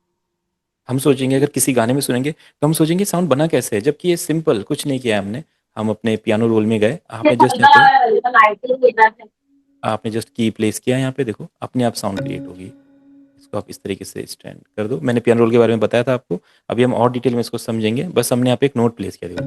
हम सोचेंगे, अगर किसी गाने में सुनेंगे तो हम सोचेंगे साउंड बना कैसे है, जबकि ये सिंपल कुछ नहीं किया हमने। हम अपने पियानो रोल में गए, आपने जस्ट की प्लेस किया, यहाँ पे देखो अपने आप साउंड क्रिएट होगी। इसको आप इस तरीके से स्टैंड कर दो। मैंने पियानो रोल के बारे में बताया था आपको, अभी हम और डिटेल में इसको समझेंगे। बस हमने यहाँ पे एक नोट प्लेस किया, देखो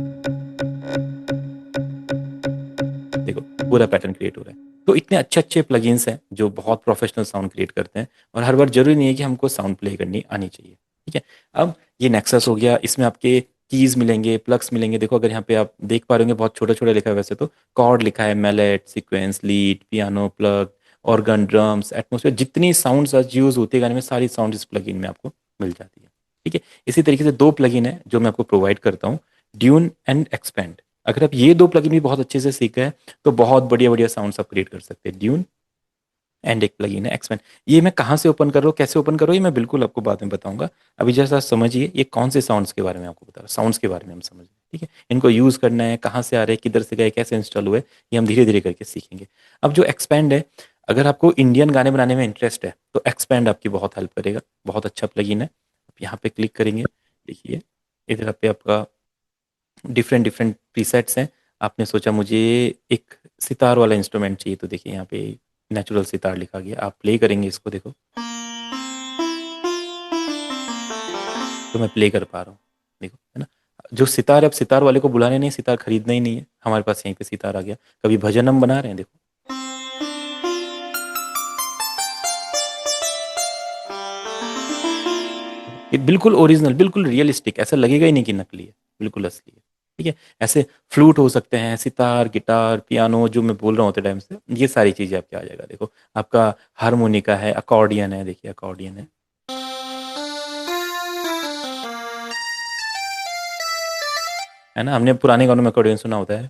देखो पूरा पैटर्न क्रिएट हो रहा है। तो इतने अच्छे अच्छे प्लगइन्स हैं जो बहुत प्रोफेशनल साउंड क्रिएट करते हैं, और हर बार जरूरी नहीं है कि हमको साउंड प्ले करनी आनी चाहिए, ठीक है। अब ये नेक्सस हो गया, इसमें आपके कीज मिलेंगे, प्लग्स मिलेंगे। देखो अगर यहाँ पे आप देख पा रहे होंगे, बहुत छोटा छोटा लिखा है वैसे तो, कॉर्ड लिखा है, mallet, sequence, lead, piano, plug, organ, drums, atmosphere, जितनी साउंड्स आज यूज होती है गाने में, सारी साउंड इस प्लगइन में आपको मिल जाती है, ठीक है। इसी तरीके से दो प्लगइन है जो मैं आपको प्रोवाइड करता हूँ, ड्यून एंड एक्सपेंड। अगर आप ये दो प्लगइन भी बहुत अच्छे से सीख गए तो बहुत बढ़िया बढ़िया साउंड्स आप क्रिएट कर सकते हैं। ड्यून एंड एक प्लगइन है एक्सपेंड। ये मैं कहाँ से ओपन कर रहा हूँ, कैसे ओपन कर रहा हूँ, ये मैं बिल्कुल आपको बाद में बताऊंगा। अभी जैसा समझिए, ये कौन से साउंड्स के बारे में आपको बता रहा हूँ, साउंड्स के बारे में हम समझ, ठीक है। इनको यूज़ करना है, कहाँ से आ रहे हैं, किधर से गए, कैसे इंस्टॉल हुए, ये हम धीरे धीरे करके सीखेंगे। अब जो एक्सपेंड है, अगर आपको इंडियन गाने बनाने में इंटरेस्ट है तो एक्सपेंड आपकी बहुत हेल्प करेगा, बहुत अच्छा प्लगइन है। आप यहाँ पे क्लिक करेंगे, देखिए इधर पे आपका डिफरेंट डिफरेंट प्रीसेट्स हैं। आपने सोचा मुझे एक सितार वाला इंस्ट्रूमेंट चाहिए, तो देखिए यहाँ पे नेचुरल सितार लिखा गया। आप प्ले करेंगे इसको, देखो तो मैं प्ले कर पा रहा हूँ, देखो, है ना। जो सितार है, अब सितार वाले को बुलाने नहीं, सितार खरीदना ही नहीं है, हमारे पास यहीं पे सितार आ गया। कभी भजन हम बना रहे हैं, देखो ये बिल्कुल ओरिजिनल, बिल्कुल रियलिस्टिक, ऐसा लगेगा ही नहीं कि नकली है, बिल्कुल असली है, ठीक है। ऐसे फ्लूट हो सकते हैं, सितार, गिटार, पियानो, जो मैं बोल रहा हूँ उतने टाइम से, ये सारी चीजें आपके आ जाएगा। देखो आपका हारमोनिका है, अकॉर्डियन है, देखिए अकॉर्डियन है ना। हमने पुराने गानों में अकॉर्डियन सुना होता है,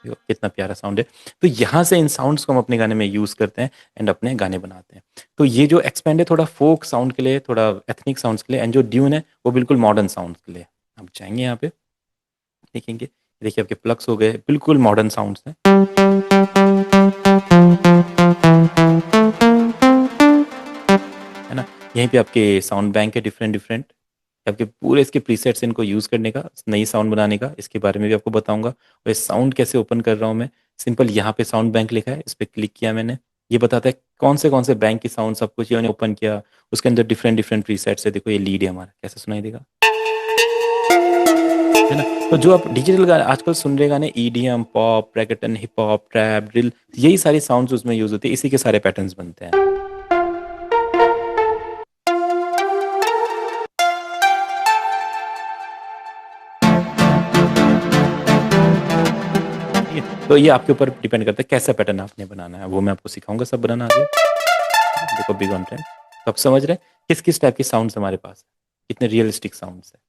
देखो कितना प्यारा साउंड है। तो यहाँ से इन साउंड्स को हम अपने गाने में यूज करते हैं एंड अपने गाने बनाते हैं। तो ये जो एक्सपेंड है, थोड़ा फोक साउंड के लिए, थोड़ा एथनिक साउंड्स के लिए, एंड जो ड्यून है वो बिल्कुल मॉडर्न साउंड के लिए। आप चाहेंगे यहाँ पे देखेंगे, देखिए आपके प्लग्स हो गए, बिल्कुल मॉडर्न साउंड्स हैं, है ना। यहीं पे आपके साउंड बैंक है डिफरेंट डिफरेंट, आपके पूरे इसके प्रीसेट्स, इनको यूज़ करने का, नई साउंड बनाने का, इसके बारे में भी आपको बताऊंगा। और ये साउंड कैसे ओपन कर रहा हूँ मैं, सिंपल यहाँ पे साउंड बैंक लिखा है, इस पर क्लिक किया मैंने, ये बताता है कौन से बैंक की साउंड, सब कुछ ये मैंने ओपन किया। उसके अंदर डिफरेंट डिफरेंट प्रीसेट्स है, देखो ये लीड है हमारा, कैसे सुनाई देगा, है ना? तो जो आप डिजिटल गाने आजकल सुन रहे गाने EDM, pop, reggaeton, hip hop, trap, drill, यही सारी साउंड्स उसमें यूज होती है, इसी के सारे पैटर्न्स बनते हैं। ठीक है, तो ये आपके ऊपर डिपेंड करता है कैसा पैटर्न आपने बनाना है, वो मैं आपको सिखाऊंगा सब बनाना आगे। देखो बिग ऑन ट्रेंड, तो आप समझ रहे हैं किस किस टाइप के साउंड्स हमारे पास है, कितने रियलिस्टिक साउंड्स है।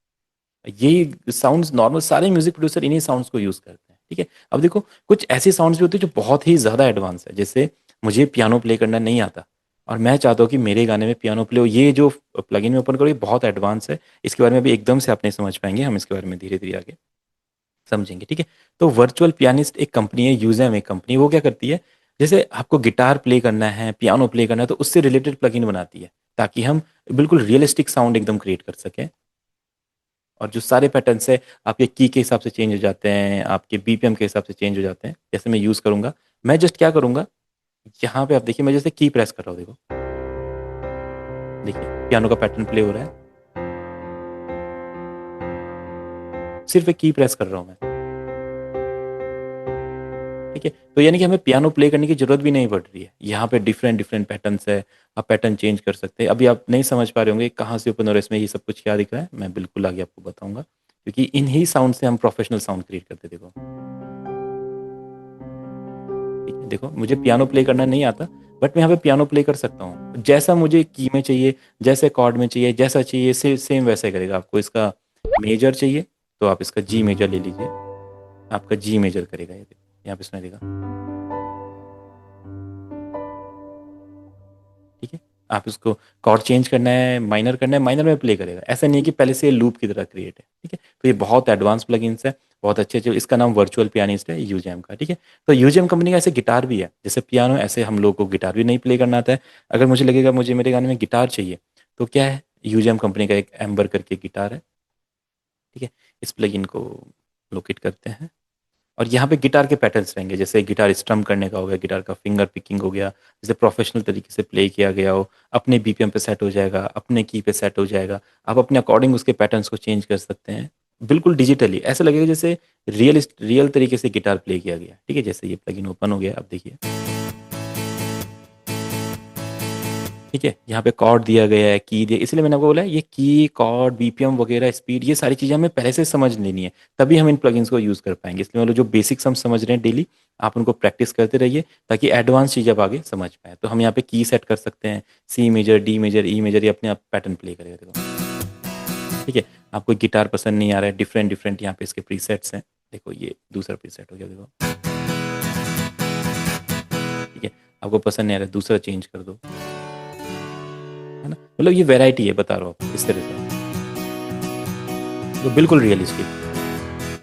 यही साउंड्स नॉर्मल सारे म्यूजिक प्रोड्यूसर इन्हीं साउंड्स को यूज करते हैं। ठीक है, अब देखो कुछ ऐसे साउंड्स भी होते हैं जो बहुत ही ज्यादा एडवांस है, जैसे मुझे पियानो प्ले करना नहीं आता और मैं चाहता हूँ कि मेरे गाने में पियानो प्ले हो, ये जो प्लगइन में ओपन करो ये बहुत एडवांस है, इसके बारे में अभी एकदम से आप नहीं समझ पाएंगे, हम इसके बारे में धीरे धीरे आगे समझेंगे। ठीक है, तो वर्चुअल पियानिस्ट एक कंपनी है, यूजैम एक कंपनी, वो क्या करती है, जैसे आपको गिटार प्ले करना है, पियानो प्ले करना है, तो उससे रिलेटेड प्लगइन बनाती है ताकि हम बिल्कुल रियलिस्टिक साउंड एकदम क्रिएट कर सकें। और जो सारे पैटर्न्स है आपके की के हिसाब से चेंज हो जाते हैं, आपके बीपीएम के हिसाब से चेंज हो जाते हैं। जैसे मैं यूज़ करूंगा, मैं जस्ट क्या करूंगा, यहाँ पे आप देखिए मैं जैसे की प्रेस कर रहा हूँ, देखो देखिए पियानो का पैटर्न प्ले हो रहा है, सिर्फ एक की प्रेस कर रहा हूँ मैं। ठीक है, तो यानी कि हमें पियानो प्ले करने की जरूरत भी नहीं पड़ रही है, यहाँ पे डिफरेंट डिफरेंट पैटर्न्स है, आप पैटर्न चेंज कर सकते हैं। अभी आप नहीं समझ पा रहे होंगे कहाँ से ओपन हो रहा है, इसमें ये सब कुछ क्या दिख रहा है, मैं बिल्कुल आगे आपको बताऊंगा, क्योंकि इन्हीं साउंड से हम प्रोफेशनल साउंड क्रिएट करते हैं। देखो ठीक है, देखो मुझे पियानो प्ले करना नहीं आता, बट मैं यहाँ पे पियानो प्ले कर सकता हूँ, जैसा मुझे की में चाहिए, जैसे कॉर्ड में चाहिए, जैसा चाहिए सेम वैसा ही करेगा। आपको इसका मेजर चाहिए तो आप इसका जी मेजर ले लीजिए, आपका जी मेजर करेगा, ये देखो यहाँ पे सुनाई देगा। ठीक है, आप इसको कॉर्ड चेंज करना है, माइनर करना है, माइनर में प्ले करेगा, ऐसा नहीं है कि पहले से लूप की तरह क्रिएट है। ठीक है, तो ये बहुत एडवांस प्लगइन्स है, बहुत अच्छे अच्छे, इसका नाम वर्चुअल पियानिस्ट है यूजेम का। ठीक है, तो यूजेम कंपनी का ऐसे गिटार भी है, जैसे पियानो ऐसे हम लोग को गिटार भी नहीं प्ले करना आता है। अगर मुझे लगेगा मुझे मेरे गाने में गिटार चाहिए, तो क्या है, यूजेम कंपनी का एक एम्बर करके गिटार है। ठीक है, इस प्लगइन को लोकेट करते हैं और यहाँ पे गिटार के पैटर्न्स रहेंगे, जैसे गिटार स्ट्रम करने का हो गया, गिटार का फिंगर पिकिंग हो गया, जैसे प्रोफेशनल तरीके से प्ले किया गया हो, अपने बीपीएम पे सेट हो जाएगा, अपने की पे सेट हो जाएगा, आप अपने अकॉर्डिंग उसके पैटर्न्स को चेंज कर सकते हैं, बिल्कुल डिजिटली ऐसा लगेगा जैसे रियल तरीके से गिटार प्ले किया गया। ठीक है, जैसे ये प्लगइन ओपन हो गया, अब देखिए। ठीक है, यहाँ पे कॉर्ड दिया गया है, की दिया, इसलिए मैंने आपको बोला है ये की, कॉर्ड, बीपीएम वगैरह, स्पीड, ये सारी चीज़ें हमें पहले से समझ लेनी है, तभी हम इन प्लगइन्स को यूज़ कर पाएंगे। इसलिए मतलब जो बेसिक्स हम समझ रहे हैं डेली, आप उनको प्रैक्टिस करते रहिए ताकि एडवांस चीज़ आप आगे समझ पाए। तो हम यहाँ पे की सेट कर सकते हैं, C major, D major, E major, ये अपने आप पैटर्न प्ले करेगा। देखो ठीक है, आपको गिटार पसंद नहीं आ रहा है, डिफरेंट डिफरेंट यहाँ पे इसके प्रीसेट्स हैं, देखो ये दूसरा प्रीसेट हो गया, देखो ठीक है, आपको पसंद नहीं आ रहा है, दूसरा चेंज कर दो, है ना, मतलब ये वैरायटी है, बता रहा हूँ आपको इस तरह से, तो बिल्कुल रियलिस्टिक।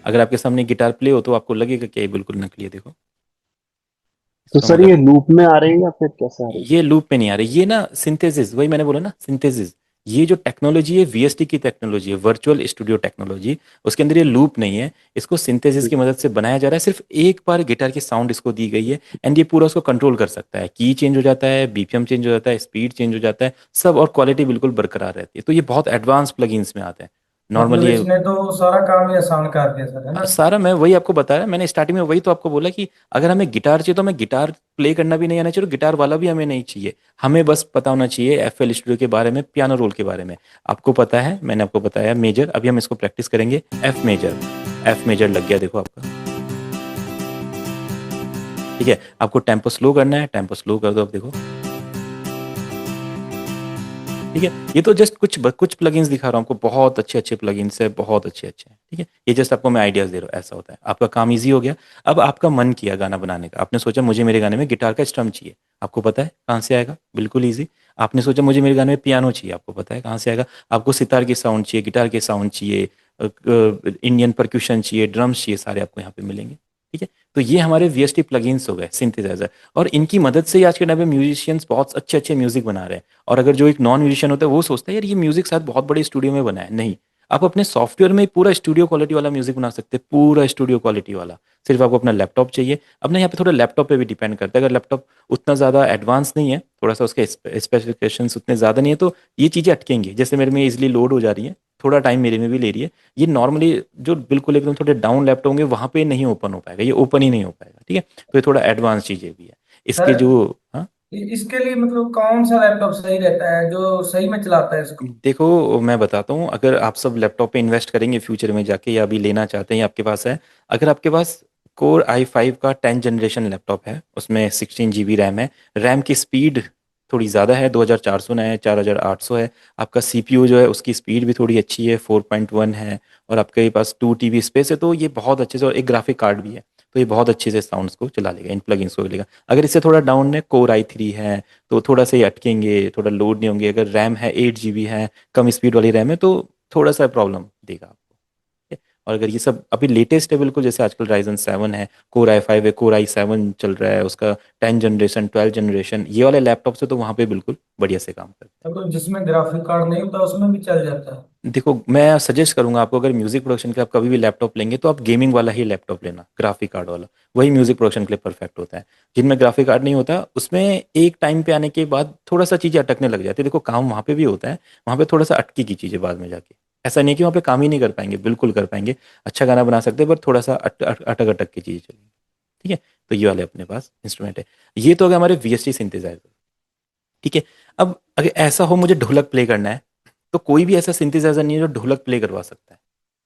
अगर आपके सामने गिटार प्ले हो तो आपको लगेगा कि ये बिल्कुल नकली है। देखो तो इसका सर मतलब ये लूप में आ रहे हैं या फिर कैसे आ रहे हैं? ये लूप में नहीं आ रही, ये ना सिंथेसिस, वही मैंने बोला ना सिंथेसिस, ये जो टेक्नोलॉजी है वीएसटी की टेक्नोलॉजी है, वर्चुअल स्टूडियो टेक्नोलॉजी, उसके अंदर ये लूप नहीं है, इसको सिंथेसिस की मदद से बनाया जा रहा है। सिर्फ एक बार गिटार की साउंड इसको दी गई है एंड ये पूरा उसको कंट्रोल कर सकता है, की चेंज हो जाता है, बीपीएम चेंज हो जाता है, स्पीड चेंज हो जाता है, सब, और क्वालिटी बिल्कुल बरकरार रहती है। तो ये बहुत एडवांस प्लगइन्स में आता है। मतलब नॉर्मली इसने तो सारा काम ही आसान कर दिया सर, है ना। सारा मैं वही आपको बताया, मैंने स्टार्टिंग में वही तो आपको बोला कि अगर हमें गिटार चाहिए तो हमें गिटार प्ले करना भी नहीं आना चाहिए, गिटार वाला भी हमें नहीं चाहिए, हमें बस पता होना चाहिए एफएल स्टूडियो के बारे में, पियानो रोल के बारे में। आपको पता है, मैंने आपको बताया मेजर, अभी हम इसको प्रैक्टिस करेंगे। एफ मेजर, एफ मेजर लग गया देखो आपका। ठीक है, आपको टेम्पो स्लो करना है, टेम्पो स्लो कर दो, अब देखो ठीक है। ये तो जस्ट कुछ प्लगइन्स दिखा रहा हूँ आपको, बहुत अच्छे अच्छे प्लगइन्स है, बहुत अच्छे अच्छे हैं। ठीक है, ये जस्ट आपको मैं आइडियाज दे रहा हूँ, ऐसा होता है, आपका काम इजी हो गया। अब आपका मन किया गाना बनाने का, आपने सोचा मुझे मेरे गाने में गिटार का स्ट्रम चाहिए, आपको पता है कहाँ से आएगा, बिल्कुल ईजी। आपने सोचा मुझे मेरे गाने में पियानो चाहिए, आपको पता है कहाँ से आएगा। आपको सितार की साउंड चाहिए, गिटार के साउंड चाहिए, इंडियन परक्यूशन चाहिए, ड्रम्स चाहिए, सारे आपको यहाँ पे मिलेंगे। ठीक है, तो ये हमारे वीएसटी प्लगइन्स हो गए, सिंथेसाइजर, और इनकी मदद से ही आज के टाइम में म्यूजिशियंस बहुत अच्छे अच्छे म्यूजिक बना रहे हैं। और अगर जो एक नॉन म्यूजिशियन होता है वो सोचता है यार ये म्यूजिक शायद बहुत बड़े स्टूडियो में बना है, नहीं, आप अपने सॉफ्टवेयर में ही पूरा स्टूडियो क्वालिटी वाला म्यूजिक बना सकते हैं, पूरा स्टूडियो क्वालिटी वाला। सिर्फ आपको अपना लैपटॉप चाहिए। अब ना यहाँ पे थोड़ा लैपटॉप पे भी डिपेंड करता है, अगर लैपटॉप उतना ज़्यादा एडवांस नहीं है, थोड़ा सा उसके स्पेसिफिकेशंस उतने ज़्यादा नहीं है, तो ये चीज़ें अटकेंगी, जैसे मेरे में इजिली लोड हो जा रही है, थोड़ा टाइम मेरे में भी ले रही है। ये नॉर्मली जो बिल्कुल एकदम थोड़े डाउन लैपटॉप होंगे वहाँ पे नहीं ओपन हो पाएगा, ये ओपन ही नहीं हो पाएगा, ठीक है। तो ये थोड़ा एडवांस चीज़ें भी है सर इसके जो। हाँ, इसके लिए मतलब कौन सा लैपटॉप सही रहता है जो सही में चलाता है इसको? देखो मैं बताता हूँ, अगर आप सब लैपटॉप पे इन्वेस्ट करेंगे फ्यूचर में जाके या अभी लेना चाहते हैं या आपके पास है, अगर आपके पास Core i5 का 10 जनरेशन लैपटॉप है, उसमें 16 GB रैम है, रैम की स्पीड थोड़ी ज़्यादा है, 2400 है, 4800 है, आपका सीपीयू जो है उसकी स्पीड भी थोड़ी अच्छी है, 4.1 है, और आपके पास 2 TB स्पेस है, तो ये बहुत अच्छे से, और एक ग्राफिक कार्ड भी है, तो ये बहुत अच्छे से साउंड्स को चला लेगा, इन प्लगइन्स को लेगा। अगर इससे थोड़ा डाउन है, Core i3 है, तो थोड़ा सा ये अटकेंगे, थोड़ा लोड नहीं होंगे। अगर रैम है 8 GB है, कम स्पीड वाली रैम है, तो थोड़ा सा प्रॉब्लम देगा आपको, ठीक है? और अगर ये सब अभी लेटेस्ट है बिल्कुल, जैसे आजकल Ryzen 7 है, Core i5 है, Core i7 चल रहा है, उसका 10 जनरेशन, 12 जनरेशन, ये वाले लैपटॉप से तो वहाँ पे बिल्कुल बढ़िया से काम करता है। तो जिसमें ग्राफिक कार्ड नहीं होता उसमें भी चल जाता है? देखो मैं सजेस्ट करूंगा आपको, अगर म्यूजिक प्रोडक्शन के आप कभी भी लैपटॉप लेंगे तो आप गेमिंग वाला ही लैपटॉप लेना, ग्राफिक कार्ड वाला, वही म्यूजिक प्रोडक्शन के लिए परफेक्ट होता है। जिनमें ग्राफिक कार्ड नहीं होता उसमें एक टाइम पे आने के बाद थोड़ा सा चीज़ें अटकने लग जाती है। देखो काम वहाँ पे भी होता है, वहाँ पे थोड़ा सा अटकी की चीज़ें बाद में जाके, ऐसा नहीं है कि वहाँ पे काम ही नहीं कर पाएंगे, बिल्कुल कर पाएंगे, अच्छा गाना बना सकते हैं, पर थोड़ा सा अटक अटक की चीज़ें चलेंगी, ठीक है। तो ये वाले अपने पास इंस्ट्रूमेंट है। ये तो हो गया हमारे वीएसटी सिंथेसाइजर, ठीक है। अब अगर ऐसा हो मुझे ढोलक प्ले करना है, तो कोई भी ऐसा सिंथेसाइजर नहीं है जो ढोलक प्ले करवा सकता है,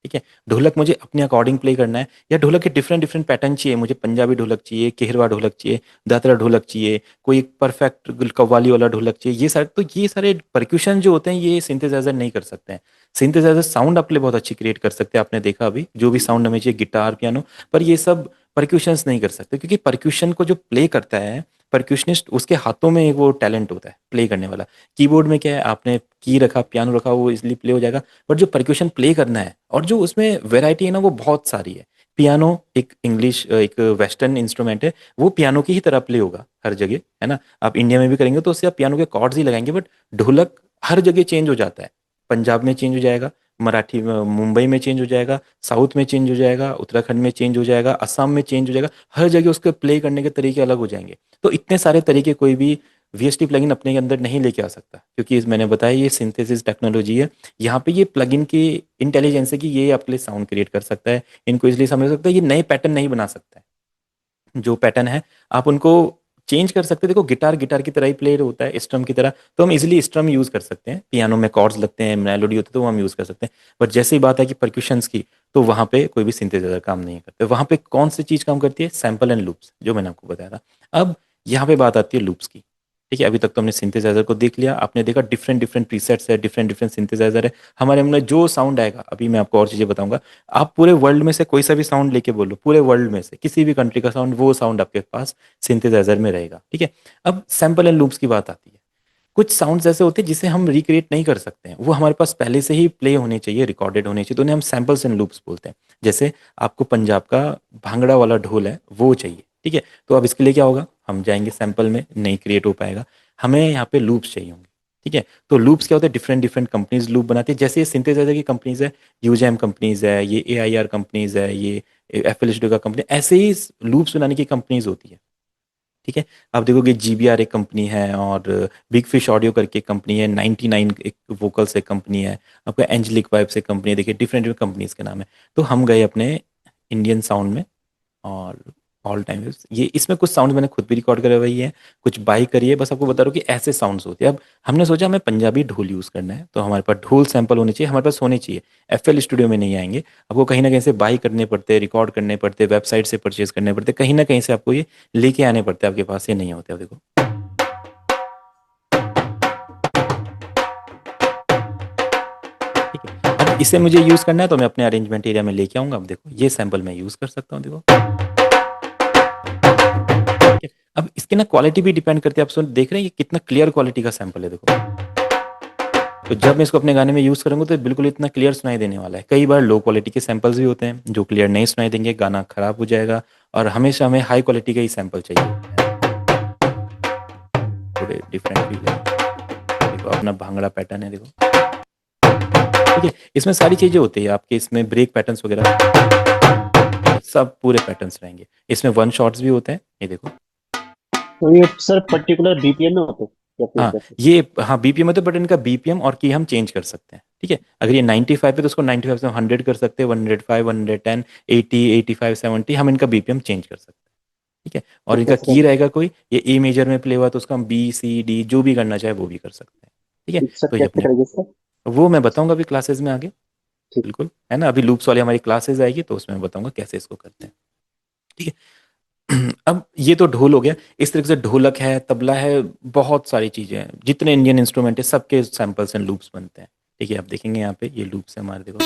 ठीक है। ढोलक मुझे अपने अकॉर्डिंग प्ले करना है, या ढोलक के डिफरेंट डिफरेंट पैटर्न चाहिए, मुझे पंजाबी ढोलक चाहिए, केहरवा ढोलक चाहिए, दादरा ढोलक चाहिए, कोई परफेक्ट कव्वाली वाला ढोलक चाहिए, ये सारे परक्यूशन जो होते हैं ये सिंथेसाइजर नहीं कर सकते हैं। सिंथेसाइजर साउंड आपके लिए बहुत अच्छी क्रिएट कर सकते हैं, आपने देखा अभी जो भी साउंड हमें चाहिए, गिटार, पियानो, पर ये सब परक्यूशंस नहीं कर सकते, क्योंकि परक्यूशन को जो प्ले करता है परक्यूशनिस्ट, उसके हाथों में एक वो टैलेंट होता है प्ले करने वाला। कीबोर्ड में क्या है, आपने की रखा, पियानो रखा, वो इसलिए प्ले हो जाएगा, बट जो परक्यूशन प्ले करना है और जो उसमें वैरायटी है ना, वो बहुत सारी है। पियानो एक इंग्लिश एक वेस्टर्न इंस्ट्रूमेंट है, वो पियानो की ही तरह प्ले होगा हर जगह, है ना। आप इंडिया में भी करेंगे तो उससे आप पियानो के कॉर्ड्स ही लगाएंगे, बट ढोलक हर जगह चेंज हो जाता है। पंजाब में चेंज हो जाएगा, मराठी में, मुंबई में चेंज हो जाएगा, साउथ में चेंज हो जाएगा, उत्तराखंड में चेंज हो जाएगा, असम में चेंज हो जाएगा, हर जगह उसके प्ले करने के तरीके अलग हो जाएंगे। तो इतने सारे तरीके कोई भी वीएसटी प्लगइन अपने के अंदर नहीं लेके आ सकता, क्योंकि मैंने बताया ये सिंथेसिस टेक्नोलॉजी है। यहाँ पे ये प्लगइन की इंटेलिजेंस है कि ये आपके लिए साउंड क्रिएट कर सकता है, इनको इसलिए समझ सकता है, ये नए पैटर्न नहीं बना सकता है। जो पैटर्न है आप उनको चेंज कर सकते हैं। देखो गिटार गिटार की तरह ही प्ले होता है, स्ट्रम की तरह, तो हम इजीली स्ट्रम यूज कर सकते हैं, पियानो में कॉर्ड्स लगते हैं, मेलोडी होती है, तो वो हम यूज कर सकते हैं। बट जैसे ही बात है कि परक्यूशंस की, तो वहाँ पे कोई भी सिंथेसाइजर काम नहीं करते। वहाँ पे कौन सी चीज़ काम करती है, सैंपल एंड लूप्स, जो मैंने आपको बताया था। अब यहाँ पे बात आती है लूप्स की, ठीक है। अभी तक तो हमने सिंथेसाइजर को देख लिया, आपने देखा डिफरेंट डिफरेंट प्रीसेट्स है, डिफरेंट डिफरेंट सिंथेसाइजर है, हमारे में जो साउंड आएगा, अभी मैं आपको और चीज़ें बताऊंगा। आप पूरे वर्ल्ड में से कोई सा भी साउंड लेके बोलो, पूरे वर्ल्ड में से किसी भी कंट्री का साउंड, वो साउंड आपके पास सिंथेसाइजर में रहेगा, ठीक है। अब सैंपल एंड लूप्स की बात आती है। कुछ साउंड्स ऐसे होते हैं जिसे हम रिक्रिएट नहीं कर सकते हैं, वो हमारे पास पहले से ही प्ले होने चाहिए, रिकॉर्डेड होने चाहिए, तो उन्हें हम सैंपल्स एंड लूप्स बोलते हैं। जैसे आपको पंजाब का भांगड़ा वाला ढोल है, वो चाहिए, ठीक है। तो अब इसके लिए क्या होगा, हम जाएंगे सैंपल में, नहीं क्रिएट हो पाएगा, हमें यहाँ पे लूप्स चाहिए होंगे, ठीक है। तो लूप्स क्या होते हैं, डिफरेंट डिफरेंट कंपनीज लूप बनाती है। जैसे ये सिंथेसाइजर की कंपनीज है, यूजेम कंपनीज है, ये AIR कंपनीज है, ये FL स्टूडियो का कंपनी, ऐसे ही लूप्स बनाने की कंपनीज होती है, ठीक है। आप देखोगे GBR एक कंपनी है, और बिग फिश ऑडियो करके कंपनी है, 99 एक वोकल्स एक कंपनी है, आपका एंजेलिक वाइब्स एक कंपनी है, देखिए डिफरेंट डिफरेंट कंपनीज के नाम है। तो हम गए अपने इंडियन साउंड में, और ऑल टाइम ये इसमें कुछ साउंड मैंने खुद भी रिकॉर्ड करे हुई है, कुछ बाई करी है, बस आपको बता रहा हूँ कि ऐसे साउंड्स होते हैं। अब हमने सोचा हमें पंजाबी ढोल यूज़ करना है, तो हमारे पास ढोल सैंपल होने चाहिए, हमारे पास होने चाहिए। FL स्टूडियो में नहीं आएंगे, आपको कहीं ना कहीं से बाई करने पड़ते हैं, रिकॉर्ड करने पड़ते हैं, वेबसाइट से परचेज करने पड़ते हैं, कहीं ना कहीं से आपको ये लेके आने पड़ते हैं, आपके पास ये नहीं होते। अब देखो, ठीक है। अब इसे मुझे यूज़ करना है तो मैं अपने अरेंजमेंट एरिया में लेके आऊंगा। अब देखो ये सैंपल मैं यूज़ कर सकता हूँ, देखो, ठीक है। अब इसके ना क्वालिटी भी डिपेंड करती है, आप सुन देख रहे हैं ये कितना क्लियर क्वालिटी का सैंपल है, देखो। तो जब मैं इसको अपने गाने में यूज़ करूंगा तो बिल्कुल इतना क्लियर सुनाई देने वाला है। कई बार लो क्वालिटी के सैंपल्स भी होते हैं जो क्लियर नहीं सुनाई देंगे, गाना खराब हो जाएगा, और हमेशा हमें हाई क्वालिटी का ही सैंपल चाहिए होता है। थोड़े डिफरेंट फील है, देखो अपना भांगड़ा पैटर्न है, देखो, ठीक है। इसमें सारी चीज़ें होती है आपके, इसमें ब्रेक पैटर्न्स वगैरह सब पूरे पैटर्न्स रहेंगे। इसमें वन शॉट्स भी होते हैं, ये देखो, तो ये सर पर्टिकुलर BPM में होते हैं? या फिर हाँ कैसे? ये, हाँ बीपीएम है तो, बट इनका बीपीएम और की हम चेंज कर सकते हैं, ठीक है। अगर ये 95 पे तो उसको 95 से 100 कर सकते हैं, 105, 110, 80, 85, 70, हम इनका बीपीएम चेंज कर सकते हैं, ठीक है। तो और इनका कैसे की कर रहेगा कोई, ये ए मेजर में प्ले हुआ तो उसका हम बी सी डी जो भी करना चाहे वो भी कर सकते हैं, ठीक है। सर, तो ये कैसे अपने, करेंगे इसका? वो मैं बताऊंगा अभी क्लासेस में आगे, ठीक। बिल्कुल है ना। अभी लूप्स वाली हमारी क्लासेस आएगी तो उसमें मैं बताऊंगा कैसे इसको करते हैं, ठीक है। अब ये तो ढोल हो गया, इस तरीके से ढोलक है, तबला है, बहुत सारी चीजें हैं, जितने इंडियन इंस्ट्रूमेंट है सबके सैंपल्स एंड लूप्स बनते हैं, ठीक है। आप देखेंगे यहाँ पे ये लूप्स है हमारे, देखो,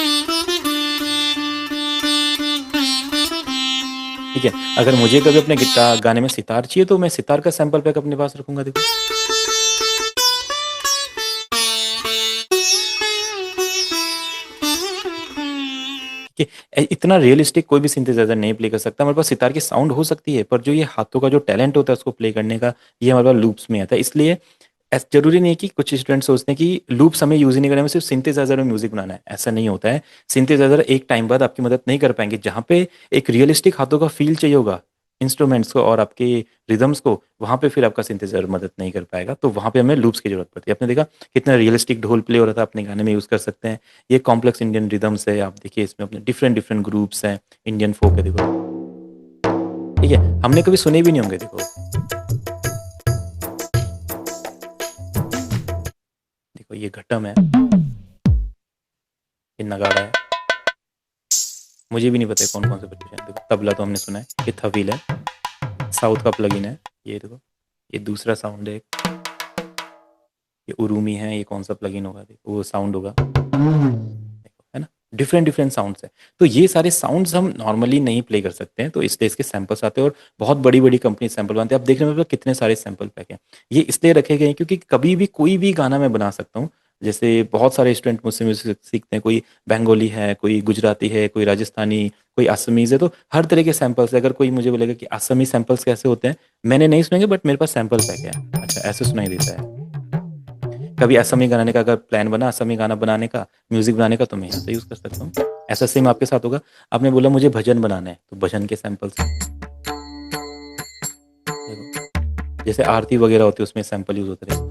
ठीक है। अगर मुझे कभी अपने गिटार गाने में सितार चाहिए तो मैं सितार का सैंपल पैक अपने पास रखूंगा, देखो, कि इतना रियलिस्टिक कोई भी सिंथेसाइजर नहीं प्ले कर सकता। हमारे पास सितार की साउंड हो सकती है, पर जो ये हाथों का जो टैलेंट होता है उसको प्ले करने का, ये हमारे पास लूप्स में आता है। इसलिए जरूरी नहीं है कि कुछ स्टूडेंट सोचते हैं कि लूप्स हमें यूज ही नहीं करना है, हमें सिर्फ सिंथेसाइजर में म्यूजिक बनाना है, ऐसा नहीं होता है। सिंथेसाइजर एक टाइम बाद आपकी मदद नहीं कर पाएंगे, जहाँ पे एक रियलिस्टिक हाथों का फील चाहिए होगा इंस्ट्रूमेंट्स को और आपके रिदम्स को, वहां पे फिर आपका सिंथेसाइजर मदद नहीं कर पाएगा, तो वहां पे हमें लूप्स की जरूरत पड़ती है। आपने देखा कितना रियलिस्टिक ढोल प्ले हो रहा था, अपने गाने में यूज कर सकते हैं। ये कॉम्प्लेक्स इंडियन रिदम्स है, आप देखिए इसमें अपने डिफरेंट डिफरेंट ग्रुप्स हैं, इंडियन फोक है, देखो, ठीक है, हमने कभी सुने भी नहीं होंगे, देखो, देखो ये घटम है, ये नगाड़ा है, मुझे भी नहीं पता कौन कौन से परक्यूशन। देखो तबला तो हमने सुना है, ये थवील है, साउथ का प्लगइन है, ये देखो, ये दूसरा साउंड है, ये उरूमी है, ये कौन सा प्लगइन होगा, देखो वो साउंड होगा, देखो है ना, डिफरेंट डिफरेंट साउंड्स है। तो ये सारे साउंड्स हम नॉर्मली नहीं प्ले कर सकते हैं, तो इसलिए इसके सैंपल्स आते हैं और बहुत बड़ी बड़ी कंपनी सैंपल बनाते हैं। आप देख रहे हो कितने सारे सैंपल पैक हैं, ये इसलिए रखे गए हैं क्योंकि कभी भी कोई भी गाना मैं बना सकता हूँ। जैसे बहुत सारे स्टूडेंट मुझसे म्यूजिक सीखते हैं, कोई बंगाली है, कोई गुजराती है, कोई राजस्थानी, कोई असमीज है, तो हर तरह के सैंपल्स है। अगर कोई मुझे बोलेगा कि असमी सैंपल्स कैसे होते हैं, मैंने नहीं सुनेंगे, बट मेरे पास सैंपल पैक है, अच्छा ऐसे सुनाई देता है। कभी असमी गाने का अगर प्लान बना, असमी गाना बनाने का, म्यूजिक बनाने का, तो मैं यहाँ से यूज कर सकता हूँ। ऐसा सेम आपके साथ होगा, आपने बोला मुझे भजन बनाना है, तो भजन के सैंपल्स, देखो जैसे आरती वगैरह होती है उसमें सैंपल यूज होते रहे,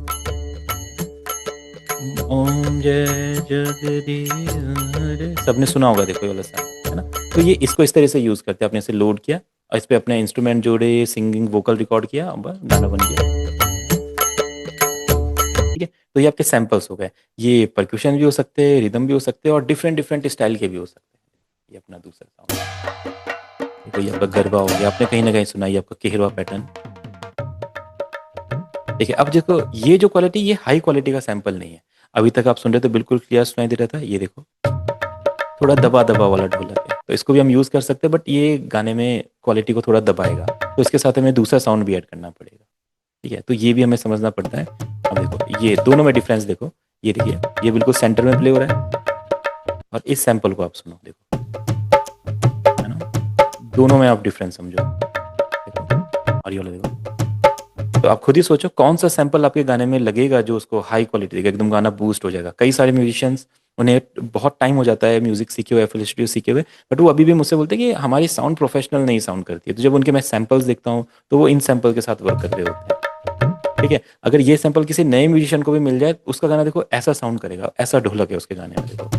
ओम जय जगदीश हरे, सबने सुना होगा, देखो ये वाला सैंपल है ना। तो ये इसको इस तरह से यूज करते हैं, आपने इसे लोड किया और इस पे अपने इंस्ट्रूमेंट जोड़े, सिंगिंग वोकल रिकॉर्ड किया, अब गाना बन गया, ठीक है। तो ये आपके सैंपल्स हो गए। ये परक्यूशन भी हो सकते हैं, रिदम भी हो सकते हैं और डिफरेंट डिफरेंट स्टाइल के भी हो सकते हैं। ये अपना दूसरा साउंड, तो ये आपका गरबा हो गया, आपने कहीं ना कहीं सुना, ये आपका केहरवा पैटर्न। देखिए अब देखो, ये जो क्वालिटी, ये हाई क्वालिटी का सैंपल नहीं है। अभी तक आप सुन रहे थे बिल्कुल क्लियर सुनाई दे रहा था, ये देखो थोड़ा दबा दबा वाला ढोलक है, तो इसको भी हम यूज कर सकते हैं, बट ये गाने में क्वालिटी को थोड़ा दबाएगा, तो इसके साथ हमें दूसरा साउंड भी ऐड करना पड़ेगा, ठीक है। तो ये भी हमें समझना पड़ता है। अब देखो ये दोनों में डिफरेंस देखो, ये देखिए ये बिल्कुल सेंटर में प्ले हो रहा है, और इस सैंपल को आप सुनो, देखो है ना, दोनों में आप डिफरेंस समझो, देखो, और ये वाला देखो। तो आप खुद ही सोचो कौन सा सैंपल आपके गाने में लगेगा जो उसको हाई क्वालिटी देगा, एकदम गाना बूस्ट हो जाएगा। कई सारे म्यूजिशियंस, उन्हें बहुत टाइम हो जाता है म्यूजिक सीखे हुए, एफएल स्टूडियो सीखे हुए, बट वो अभी भी मुझसे बोलते हैं कि हमारी साउंड प्रोफेशनल नहीं साउंड करती है। तो जब उनके मैं सैंपल्स देखता हूँ तो वो इन सैंपल के साथ वर्क कर रहे होते हैं, ठीक है। अगर ये सैंपल किसी नए म्यूजिशियन को भी मिल जाए, उसका गाना देखो ऐसा साउंड करेगा, ऐसा ढोलक है उसके गाने में, देखो,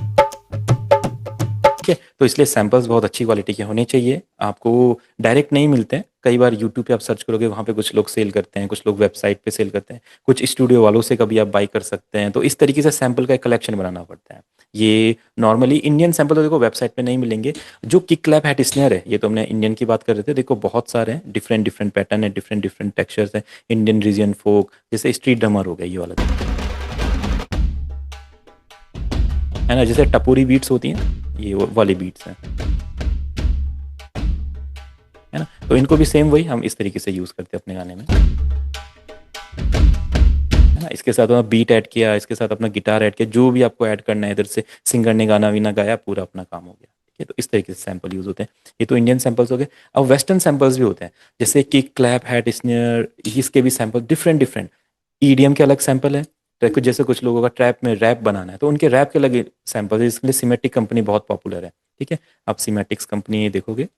ठीक है। तो इसलिए सैंपल्स बहुत अच्छी क्वालिटी के होने चाहिए, आपको डायरेक्ट नहीं मिलते हैं। कई बार यूट्यूब पे आप सर्च करोगे, वहाँ पे कुछ लोग सेल करते हैं, कुछ लोग वेबसाइट पे सेल करते हैं, कुछ स्टूडियो वालों से कभी आप बाई कर सकते हैं। तो इस तरीके से सैंपल का एक कलेक्शन बनाना पड़ता है। ये नॉर्मली इंडियन सैंपल तो देखो वेबसाइट पे नहीं मिलेंगे। जो किक क्लैप हैट स्नेयर है, ये तो हमने इंडियन की बात कर रहे थे, देखो बहुत सारे हैं, डिफरेंट डिफरेंट पैटर्न है, डिफरेंट डिफरेंट टेक्सचर्स है, इंडियन रीजन फोक, जैसे स्ट्रीट ड्रमर हो गया ये वाला, है ना, जैसे टपोरी बीट्स होती हैं, ये वो वाली बीट्स हैं, है ना। तो इनको भी सेम वही हम इस तरीके से यूज करते हैं अपने गाने में, है ना। इसके साथ अपना बीट ऐड किया, इसके साथ अपना गिटार ऐड किया, जो भी आपको ऐड करना है, इधर से सिंगर ने गाना वीना गाया, पूरा अपना काम हो गया, ठीक है। तो इस तरीके से सैंपल यूज होते हैं। ये तो इंडियन सैंपल्स हो गए। अब वेस्टर्न सैंपल्स भी होते हैं, जैसे किक क्लैप हैट स्नेयर, इसके भी सैंपल डिफरेंट डिफरेंट। ईडीएम के अलग सैंपल है, तो जैसे कुछ लोगों का ट्रैप में रैप बनाना है, तो उनके रैप के अलग सैंपल है, इसके लिए सिमेटिक कंपनी बहुत पॉपुलर है, ठीक है। आप सिमेटिक्स कंपनी देखोगे,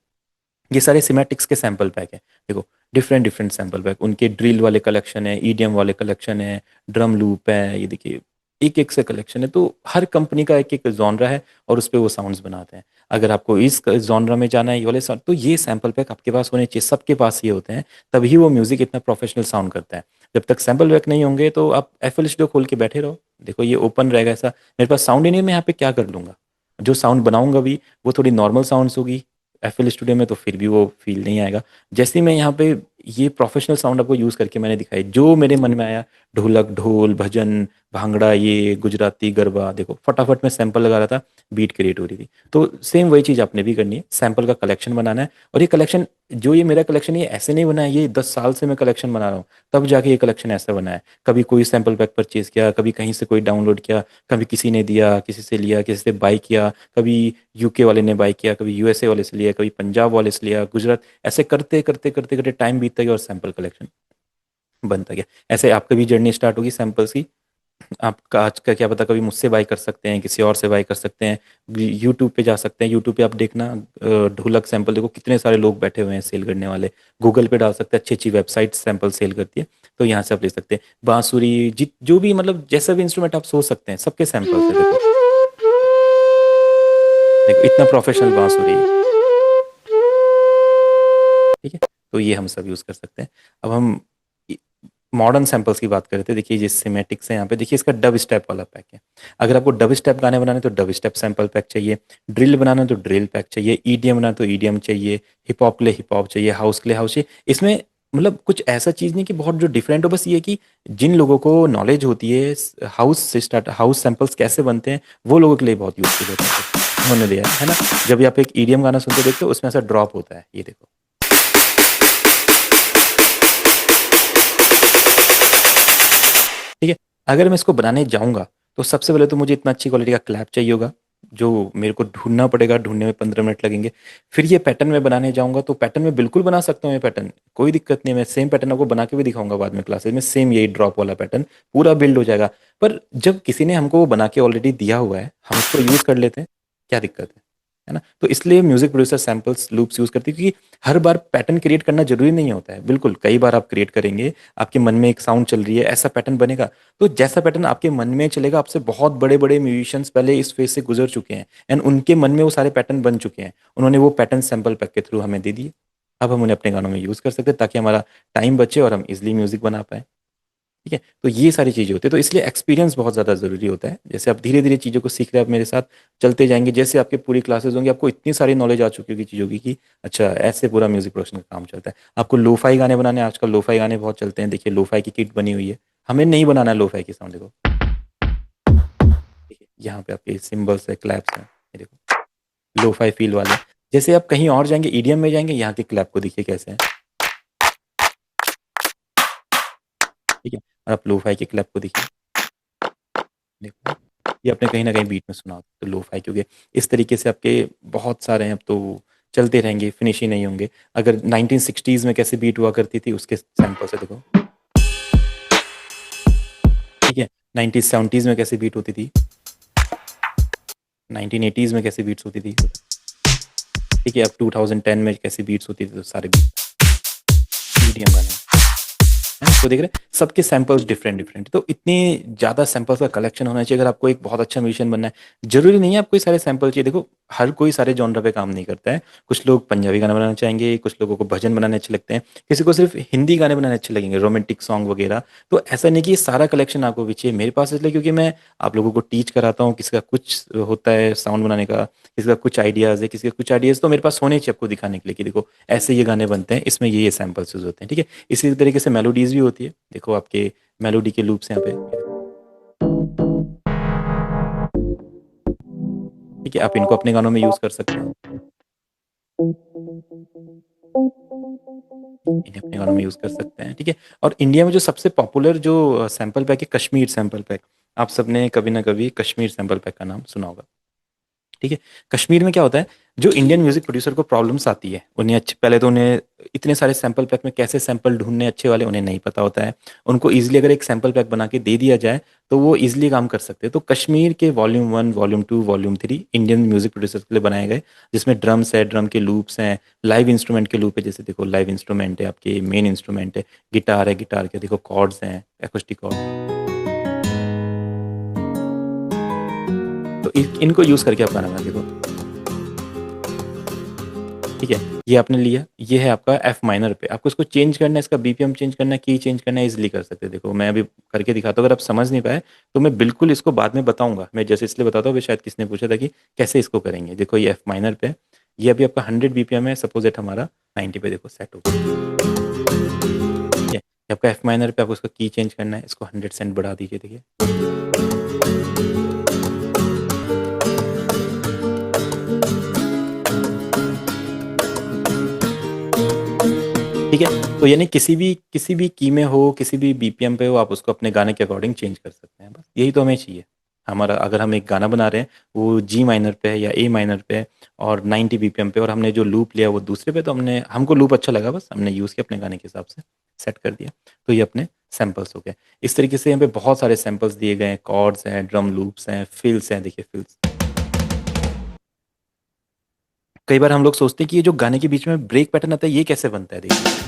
ये सारे सिमेटिक्स के सैंपल पैक हैं। देखो डिफरेंट डिफरेंट सैंपल पैक, उनके ड्रिल वाले कलेक्शन है, ईडीएम वाले कलेक्शन है, ड्रम लूप है, ये देखिए एक एक से कलेक्शन है। तो हर कंपनी का एक एक जॉनरा है और उस पे वो साउंड्स बनाते हैं। अगर आपको इस जॉनरा में जाना है ये वाले साउंड, तो ये सैंपल पैक आपके पास होने चाहिए, सबके पास ये होते हैं, तभी वो म्यूजिक इतना प्रोफेशनल साउंड करता है। जब तक सैंपल पैक नहीं होंगे तो आप एफएल स्टूडियो खोल के बैठे रहो, देखो ये ओपन रहेगा ऐसा, मेरे पास साउंड ही नहीं है, मैं यहाँ पे क्या कर लूंगा। जो साउंड बनाऊंगा भी वो थोड़ी नॉर्मल साउंड्स होगी, एफएल स्टूडियो में तो फिर भी वो फील नहीं आएगा। जैसे ही मैं यहाँ पे ये प्रोफेशनल साउंड आपको यूज़ करके मैंने दिखाई, जो मेरे मन में आया, ढोलक, ढोल, भजन, भांगड़ा, ये गुजराती गरबा, देखो फटाफट मैं सैंपल लगा रहा था, बीट क्रिएट हो रही थी। तो सेम वही चीज़ आपने भी करनी है, सैंपल का कलेक्शन बनाना है। और ये कलेक्शन, जो ये मेरा कलेक्शन, ये ऐसे नहीं बना है, ये 10 साल से मैं कलेक्शन बना रहा हूँ, तब जाके ये कलेक्शन ऐसा बना है। कभी कोई सैंपल पैक परचेज किया, कभी कहीं से कोई डाउनलोड किया, कभी किसी ने दिया, किसी से लिया, किसी से बाई किया, कभी यूके वाले ने बाई किया, कभी यूएसए वाले से लिया, कभी पंजाब वाले से लिया, गुजरात, ऐसे करते करते करते करते टाइम बीतता गया और सैंपल कलेक्शन बनता गया। ऐसे आपकी भी जर्नी स्टार्ट होगी सैंपल्स की। आपका आज का क्या पता, कभी मुझसे बाई कर सकते हैं, किसी और से बाई कर सकते हैं, यूट्यूब पे जा सकते हैं, यूट्यूब पे आप देखना ढोलक सैंपल देखो, कितने सारे लोग बैठे हुए हैं सेल करने वाले। गूगल पे डाल सकते हैं, अच्छी अच्छी वेबसाइट सैंपल सेल करती है, तो यहाँ से आप ले सकते हैं। बांसुरी, जो भी मतलब जैसा भी इंस्ट्रूमेंट आप सोच सकते हैं, सबके सैंपल्स है। देखो देखो इतना प्रोफेशनल बांसुरी है, ठीक है। तो ये हम सब यूज़ कर सकते हैं। अब हम मॉडर्न सैंपल्स की बात करते हैं। देखिए ये सिमेटिक्स है, यहाँ पे देखिए इसका डब स्टेप वाला पैक है। अगर आपको डब स्टेप गाने बनाने तो डब स्टेप सैंपल पैक चाहिए, ड्रिल बनाना है तो ड्रिल पैक चाहिए, ईडीएम बनाना तो ईडीएम चाहिए, हिप हॉप के लिए हिप हॉप चाहिए, हाउस के लिए हाउस चाहिए। इसमें मतलब कुछ ऐसा चीज़ नहीं कि बहुत जो डिफरेंट हो, बस ये कि जिन लोगों को नॉलेज होती है हाउस से स्टार्ट, हाउस सैंपल्स कैसे बनते हैं, वो लोगों के लिए बहुत यूजफुल होता है। उन्होंने दिया है ना। जब भी आप एक ईडीएम गाना सुनते देखते हो, उसमें ऐसा ड्रॉप होता है, ये देखो, ठीक है। अगर मैं इसको बनाने जाऊंगा तो सबसे पहले तो मुझे इतना अच्छी क्वालिटी का क्लैप चाहिए होगा, जो मेरे को ढूंढना पड़ेगा, ढूंढने में 15 मिनट लगेंगे। फिर ये पैटर्न में बनाने जाऊंगा तो पैटर्न में बिल्कुल बना सकता हूँ, ये पैटर्न कोई दिक्कत नहीं है, मैं सेम पैटर्न आपको बना के भी दिखाऊंगा बाद में क्लासेस में, सेम यही ड्रॉप वाला पैटर्न पूरा बिल्ड हो जाएगा। पर जब किसी ने हमको वो बना के ऑलरेडी दिया हुआ है, हम उसको यूज कर लेते हैं, क्या दिक्कत है ना। तो इसलिए music producer samples loops use करती है, क्योंकि हर बार पैटर्न क्रिएट करना जरूरी नहीं होता है। बिल्कुल कई बार आप क्रिएट करेंगे, आपके मन में एक साउंड चल रही है, ऐसा पैटर्न बनेगा, तो जैसा पैटर्न आपके मन में चलेगा, आपसे बहुत बड़े बड़े म्यूजिशियंस पहले इस फेज से गुजर चुके हैं एंड उनके मन में वो सारे पैटर्न बन चुके हैं, उन्होंने वो पैटर्न सैंपल पैक के थ्रू हमें दे दिए। अब हम उन्हें अपने गानों में यूज कर सकते हैं, ताकि हमारा टाइम बचे और हम इजिली म्यूजिक बना पाए, ठीक है। तो ये सारी चीज़ें होती है, तो इसलिए एक्सपीरियंस बहुत ज़्यादा ज़रूरी होता है। जैसे आप धीरे धीरे चीज़ों को सीख रहे हैं, आप मेरे साथ चलते जाएंगे, जैसे आपके पूरी क्लासेस होंगी, आपको इतनी सारी नॉलेज आ चुकी होगी चीज़ों की कि अच्छा ऐसे पूरा म्यूजिक प्रोडक्शन का काम चलता है। आपको लोफाई गाने बनाने, आजकल लोफाई गाने बहुत चलते हैं, देखिए लोफाई की किट बनी हुई है। हमें नहीं बनाना है लोफाई की साउंड, देखो ठीक है, यहाँ पे आपके सिम्बल्स है, क्लैप्स हैं, ये देखो लोफाई फील वाले। जैसे आप कहीं और जाएंगे, ईडीएम में जाएंगे, यहाँ के क्लैप को देखिए कैसे है, ठीक है। और आप लोफाई के क्लैप को देखिए, देखो ये आपने कहीं ना कहीं बीट में सुना होगा, तो लोफाई, क्योंकि इस तरीके से आपके बहुत सारे हैं, अब तो चलते रहेंगे, फिनिश ही नहीं होंगे। अगर 1960s में कैसे बीट हुआ करती थी, उसके सैंपल से देखो, ठीक है। 1970s में कैसे बीट होती थी, 1980s में कैसे बीट्स होती थी, ठीक है। अब 2010 में कैसे बीट्स होती थी, तो सारे बीट मीडियम गाने है ना। तो देख रहे हैं सबके सैंपल्स डिफरेंट डिफरेंट, तो इतने ज़्यादा सैंपल्स का कलेक्शन होना चाहिए अगर आपको एक बहुत अच्छा म्यूजिशियन बनना है। जरूरी नहीं है आपको ये सारे सैंपल चाहिए, देखो हर कोई सारे जॉनर पे काम नहीं करता है। कुछ लोग पंजाबी गाना बनाना चाहेंगे, कुछ लोगों को भजन बनाने अच्छे लगते हैं, किसी को सिर्फ हिंदी गाने बनाने अच्छे लगेंगे, रोमांटिक सॉन्ग वगैरह। तो ऐसा नहीं कि ये सारा कलेक्शन आपको भी चाहिए मेरे पास, इसलिए क्योंकि मैं आप लोगों को टीच कराता हूँ, किसी का कुछ होता है साउंड बनाने का, किसी का कुछ आइडियाज़ है, किसी का कुछ आइडियाज़, तो मेरे पास होने चाहिए आपको दिखाने के लिए कि देखो ऐसे ये गाने बनते हैं, इसमें ये सैंपल्स यूज होते हैं, ठीक है। इसी तरीके से मेलोडीज भी होती है, देखो आपके मेलोडी के लूप्स यहाँ पे, ठीक है। आप इनको अपने गानों में यूज कर सकते हैं, इन्हें अपने गानों में यूज कर सकते हैं, ठीक है। और इंडिया में जो सबसे पॉपुलर जो सैंपल पैक है, कश्मीर सैंपल पैक, आप सबने कभी ना कभी कश्मीर सैंपल पैक का नाम सुना होगा, ठीक है। कश्मीर में क्या होता है, जो इंडियन म्यूजिक प्रोड्यूसर को प्रॉब्लम्स आती है, उन्हें अच्छे, पहले तो उन्हें इतने सारे सैंपल पैक में कैसे सैंपल ढूंढने अच्छे वाले उन्हें नहीं पता होता है। उनको इजीली अगर एक सैंपल पैक बना के दे दिया जाए तो वो इजीली काम कर सकते हैं। तो कश्मीर के volume 1, volume 2, volume 3 Indian music producers के लिए बनाए गए, जिसमें ड्रम्स है, ड्रम के लूप्स हैं, लाइव इंस्ट्रूमेंट के लूप है, जैसे देखो लाइव इंस्ट्रूमेंट है आपके, मेन इंस्ट्रूमेंट है, गिटार है, गिटार के देखो कॉर्ड्स हैं, एकोस्टिक कॉर्ड। तो इनको यूज करके आप गाना बना देखो। ठीक है, ये आपने लिया, ये है आपका एफ माइनर पे। आपको इसको चेंज करना है, इसका बीपीएम चेंज करना है, की चेंज करना है, इजीली कर सकते हैं। देखो मैं अभी करके दिखाता हूँ, अगर आप समझ नहीं पाए तो मैं बिल्कुल इसको बाद में बताऊंगा। मैं जैसे इसलिए बताता हूँ, शायद किसने पूछा था कि कैसे इसको करेंगे। देखो ये एफ माइनर पे, ये अभी आपका 100 बीपीएम है, सपोज एट हमारा 90 पे देखो सेट हो गया। ठीक है, ये आपका एफ माइनर पे, आपको इसका की चेंज करना है, इसको 100 सेंट बढ़ा दीजिए। देखिए ठीक है। तो यानी किसी भी की में हो, किसी भी बीपीएम पे हो, आप उसको अपने गाने के अकॉर्डिंग चेंज कर सकते हैं। बस यही तो हमें चाहिए। हमारा अगर हम एक गाना बना रहे हैं, वो जी माइनर पे है या ए माइनर पे है और 90 बीपीएम पे, और हमने जो लूप लिया वो दूसरे पे, तो हमको लूप अच्छा लगा, बस हमने यूज़ किया, अपने गाने के हिसाब से सेट कर दिया। तो ये अपने सैम्पल्स हो गए। इस तरीके से यहाँ पे बहुत सारे सैम्पल्स दिए गए हैं, कॉर्ड्स हैं, ड्रम लूप्स हैं, फिल्स हैं। देखिए फिल्स, कई बार हम लोग सोचते हैं कि ये जो गाने के बीच में ब्रेक पैटर्न आता है, ये कैसे बनता है। देखिए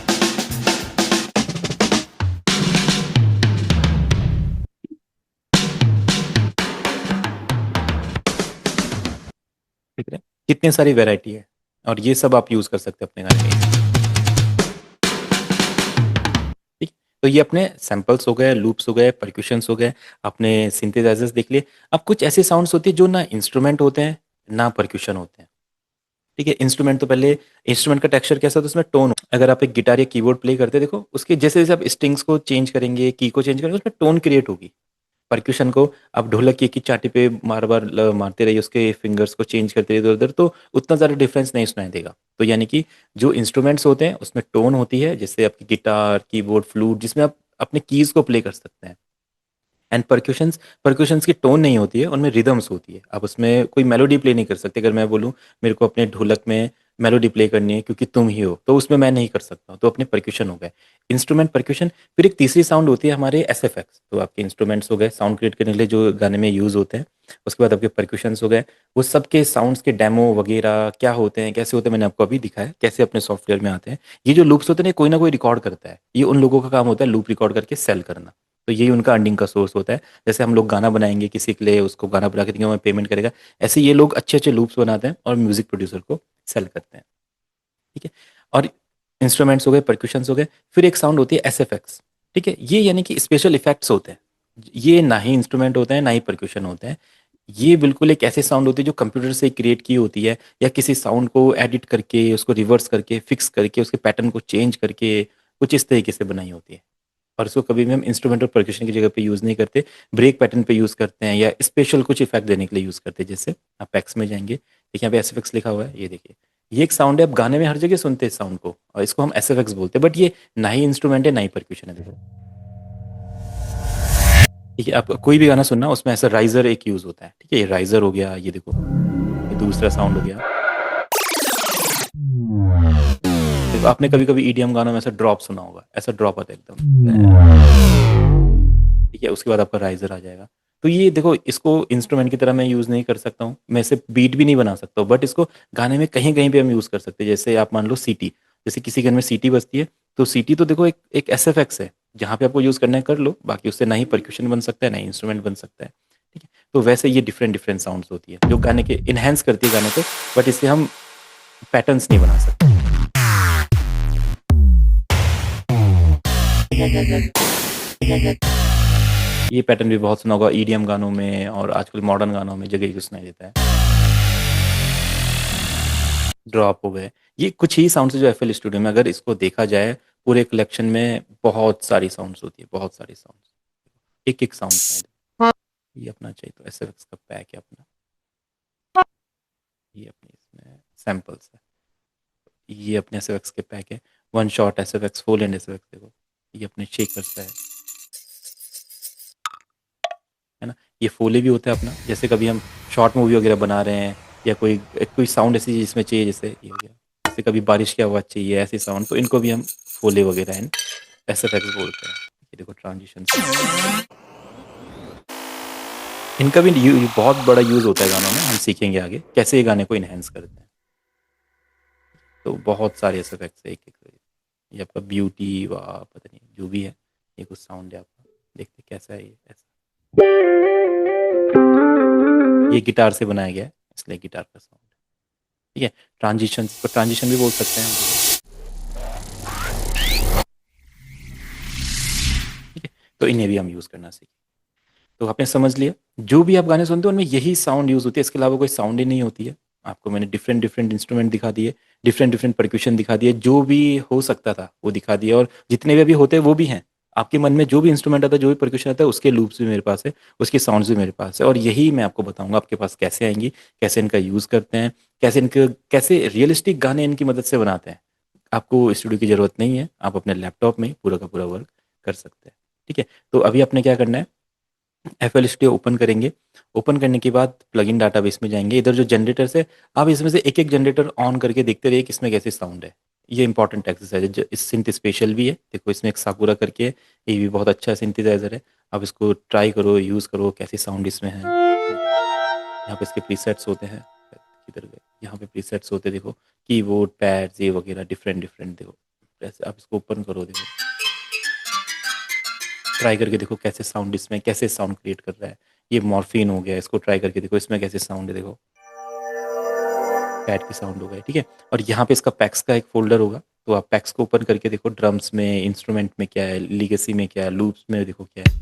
ठीक है, कितने सारी वैरायटी है, और ये सब आप यूज कर सकते हैं अपने गाने में। ठीक, तो ये अपने सैंपल्स हो गए, लूप्स हो गए, परक्यूशंस हो गए, अपने सिंथेसाइजर्स देख लिए। अब कुछ ऐसे साउंड्स होते हैं जो ना इंस्ट्रूमेंट होते हैं ना परक्यूशन होते हैं। ठीक है, इंस्ट्रूमेंट तो पहले, इंस्ट्रूमेंट का टेक्सचर कैसा होता है, उसमें टोन। अगर आप एक गिटार या कीबोर्ड प्ले करते हैं, देखो उसके जैसे जैसे आप स्ट्रिंग्स को चेंज करेंगे, की को चेंज करेंगे, उसमें टोन क्रिएट होगी। परक्यूशन को आप ढोलक की एक ही चाटी पे बार बार मारते रहिए, उसके फिंगर्स को चेंज करते रहिए इधर उधर, तो उतना ज़्यादा डिफरेंस नहीं सुनाई देगा। तो यानी कि जो इंस्ट्रूमेंट्स होते हैं उसमें टोन होती है, जैसे आपकी गिटार, कीबोर्ड, फ्लूट, जिसमें आप अपने कीज को प्ले कर सकते हैं। एंड परक्यूशंस, परक्यूशंस की टोन नहीं होती है, उनमें रिदम्स होती है। आप उसमें कोई मेलोडी प्ले नहीं कर सकते। अगर मैं बोलूँ मेरे को अपने ढोलक में मेलोडी प्ले करनी है क्योंकि तुम ही हो, तो उसमें मैं नहीं कर सकता। तो अपने परक्यूशन हो गए, इंस्ट्रूमेंट परक्यूशन। फिर एक तीसरी साउंड होती है हमारे एस एफ एक्स। तो आपके इंस्ट्रूमेंट्स हो गए साउंड क्रिएट करने के लिए जो गाने में यूज़ होते हैं। उसके बाद आपके परक्यूशंस हो गए, वो सबके साउंड्स के डेमो वगैरह क्या होते हैं, कैसे होते हैं, मैंने आपको अभी दिखाया कैसे अपने सॉफ्टवेयर में आते हैं। ये जो लूप्स होते हैं कोई ना कोई रिकॉर्ड करता है, ये उन लोगों का काम होता है लूप रिकॉर्ड करके सेल करना। तो यही उनका अर्निंग का सोर्स होता है। जैसे हम लोग गाना बनाएंगे किसी के लिए, उसको गाना बना के देंगे, हमें पेमेंट करेगा, ऐसे ये लोग अच्छे अच्छे लूप्स बनाते हैं और म्यूजिक प्रोड्यूसर को सेल करते हैं। ठीक है, और इंस्ट्रूमेंट्स हो गए, परक्यूशंस हो गए। फिर एक साउंड होती है एस एफ एक्स। ठीक है, ये यानी कि स्पेशल इफेक्ट्स होते हैं। ये ना ही इंस्ट्रूमेंट होते हैं ना ही परक्यूशन होते हैं। ये बिल्कुल एक ऐसे साउंड होती है जो कंप्यूटर से क्रिएट की होती है, या किसी साउंड को एडिट करके, उसको रिवर्स करके, फिक्स करके, उसके पैटर्न को चेंज करके कुछ इस तरीके से बनाई होती है। और इसको कभी भी हम इंस्ट्रूमेंट और परक्यूशन की जगह पे यूज़ नहीं करते, ब्रेक पैटर्न पे यूज़ करते हैं, या स्पेशल कुछ इफेक्ट देने के लिए यूज़ करते हैं। जैसे आप एक्स में जाएंगे, देखिए यहाँ पे एस एफ एक्स लिखा हुआ है, ये देखिए, ये एक साउंड है, आप गाने में हर जगह सुनते हैं इस साउंड को, और इसको हम एस एफ एक्स बोलते हैं। बट ये ना ही इंस्ट्रूमेंट है ना ही परक्यूशन है। देखो ठीक है, आप कोई भी गाना सुनना, उसमें ऐसा राइजर एक यूज़ होता है। ठीक है, ये राइजर हो गया, ये देखो ये दूसरा साउंड हो गया। देखो आपने कभी कभी ईडीएम गानों में ऐसा ड्रॉप सुना होगा, ऐसा ड्रॉप आता है एकदम। ठीक है, उसके बाद आपका राइजर आ जाएगा। तो ये देखो, इसको इंस्ट्रूमेंट की तरह मैं यूज़ नहीं कर सकता हूँ, मैं इसे बीट भी नहीं बना सकता हूँ, बट इसको गाने में कहीं कहीं पे हम यूज़ कर सकते हैं। जैसे आप मान लो सीटी, जैसे किसी घर में सीटी बजती है, तो सीटी तो देखो एक एस एफ एक्स है, जहाँ पे आपको यूज़ करना है कर लो, बाकी उससे ना ही परक्यूशन बन सकता है ना ही इंस्ट्रूमेंट बन सकता है। ठीक है, तो वैसे ये डिफरेंट डिफरेंट साउंड्स होती है जो गाने के इन्हेंस करती है गाने को, बट इससे हम पैटर्न्स नहीं बना सकते। ये पैटर्न भी बहुत सुना होगा ईडीएम गानों में, और आजकल मॉडर्न गानों में जगह सुनाई देता है। ड्रॉप हो गए, ये कुछ ही साउंड्स है जो एफएल स्टूडियो में, अगर इसको देखा जाए पूरे कलेक्शन में बहुत सारी साउंड्स होती है, बहुत सारी साउंड्स, एक एक साउंड। ये अपना चाहिए तो एसएफएक्स का पैक है अपना, ये अपने इसमें सैंपल्स है, ये अपने एसएफएक्स के पैक है। One shot SFX, full and SFX, देखो ये अपने शेकर्स का है ना। ये फोले भी होता है अपना, जैसे कभी हम शॉर्ट मूवी वगैरह बना रहे हैं या कोई कोई साउंड ऐसी जिसमें चाहिए, जैसे ये हो गया, जैसे कभी बारिश की आवाज़ चाहिए ऐसे साउंड, तो इनको भी हम फोले वगैरह एंड एसएफएक्स बोलते हैं। ये देखो ट्रांजिशन, इनका भी बहुत बड़ा यूज़ होता है गानों में। हम सीखेंगे आगे कैसे ये गाने को इन्हेंस करते हैं। तो बहुत सारे एसएफएक्स है, एक एक ये आपका ब्यूटी व पता नहीं जो भी है, ये कुछ साउंड है आपका, देखते कैसा है ये। ऐसा ये गिटार से बनाया गया है, इसलिए गिटार का साउंड। ठीक है, ट्रांजिशन को ट्रांजिशन भी बोल सकते हैं हम। ठीक है, तो इन्हें भी हम यूज़ करना सीखें। तो आपने समझ लिया, जो भी आप गाने सुनते हो उनमें यही साउंड यूज़ होती है, इसके अलावा कोई साउंड ही नहीं होती है। आपको मैंने डिफरेंट डिफरेंट इंस्ट्रूमेंट दिखा दिए, डिफरेंट डिफरेंट परक्यूशन दिखा दिए, जो भी हो सकता था वो दिखा दिया, और जितने भी अभी होते हैं वो भी हैं। आपके मन में जो भी इंस्ट्रूमेंट आता है, जो भी परक्यूशन आता है, उसके लूप्स भी मेरे पास है, उसके साउंड्स भी मेरे पास है, और यही मैं आपको बताऊंगा आपके पास कैसे आएंगी, कैसे इनका यूज़ करते हैं, कैसे रियलिस्टिक गाने इनकी मदद से बनाते हैं। आपको स्टूडियो की ज़रूरत नहीं है, आप अपने लैपटॉप में पूरा का पूरा वर्क कर सकते हैं। ठीक है, तो अभी आपने क्या करना है, एफएल स्टूडियो ओपन करेंगे। ओपन करने के बाद प्लगइन डाटाबेस में जाएंगे, इधर जो जनरेटर्स है, आप इसमें से एक एक जनरेटर ऑन करके देखते रहिए किसमें कैसे साउंड है। ये इंपॉर्टेंट एक्सरसाइज है, इस सिंथ स्पेशल भी है, देखो इसमें एक साकुरा करके है, ये भी बहुत अच्छा सिंथेसाइजर है। आप इसको ट्राई करो, यूज़ करो, कैसे साउंड इसमें है। यहाँ पे इसके प्रीसेट्स होते हैं, किधर गए, यहाँ पे प्रीसेट्स होते हैं, देखो कीबोर्ड पैड्स ये वगैरह डिफरेंट डिफरेंट, देखो ऐसे आप इसको ओपन करो, देखो ट्राई करके देखो कैसे साउंड इसमें, कैसे साउंड क्रिएट कर रहा है। ये मॉर्फिन हो गया, इसको ट्राई करके देखो इसमें कैसे साउंड है, देखो पैड की साउंड हो गया। ठीक है, और यहाँ पे इसका पैक्स का एक फोल्डर होगा, तो आप पैक्स को ओपन करके देखो ड्रम्स में, इंस्ट्रूमेंट में क्या है, लीगेसी में क्या है, लूप्स में देखो क्या है,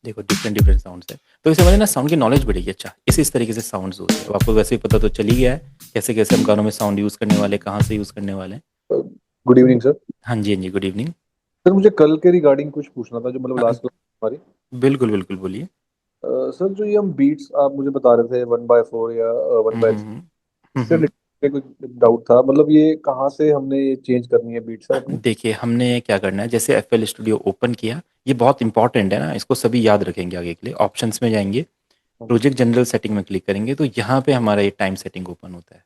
देखो डिफरेंट डिफरेंट साउंड्स है। तो इसे मुझे ना साउंड की नॉलेज बढ़ेगी। अच्छा, इस तरीके से साउंड्स होते हैं, अब आपको वैसे ही पता तो चल ही गया है कैसे कैसे हम गानों में साउंड यूज़ करने वाले, कहाँ से यूज़ करने वाले हैं। Good evening sir. हाँ जी, हाँ जी, गुड इवनिंग। सर मुझे कल के रिगार्डिंग कुछ पूछना था, जो मतलब हाँ, लास्ट क्लास हमारी। बिल्कुल बिल्कुल बोलिए। सर जो ये हम बीट्स आप मुझे बता रहे थे 1/4 या वन हम्म बाय हम्म हम्म, इससे हम्म। related कुछ डाउट था, मतलब ये कहाँ से हमने ये चेंज करनी है बीट सर अपनी? देखिए, हमने क्या करना है, जैसे एफएल स्टूडियो ओपन किया, ये बहुत इंपॉर्टेंट है ना, इसको सभी याद रखेंगे आगे के लिए। ऑप्शंस में जाएंगे, प्रोजेक्ट जनरल सेटिंग में क्लिक करेंगे, तो यहाँ पे हमारा ये टाइम सेटिंग ओपन होता है।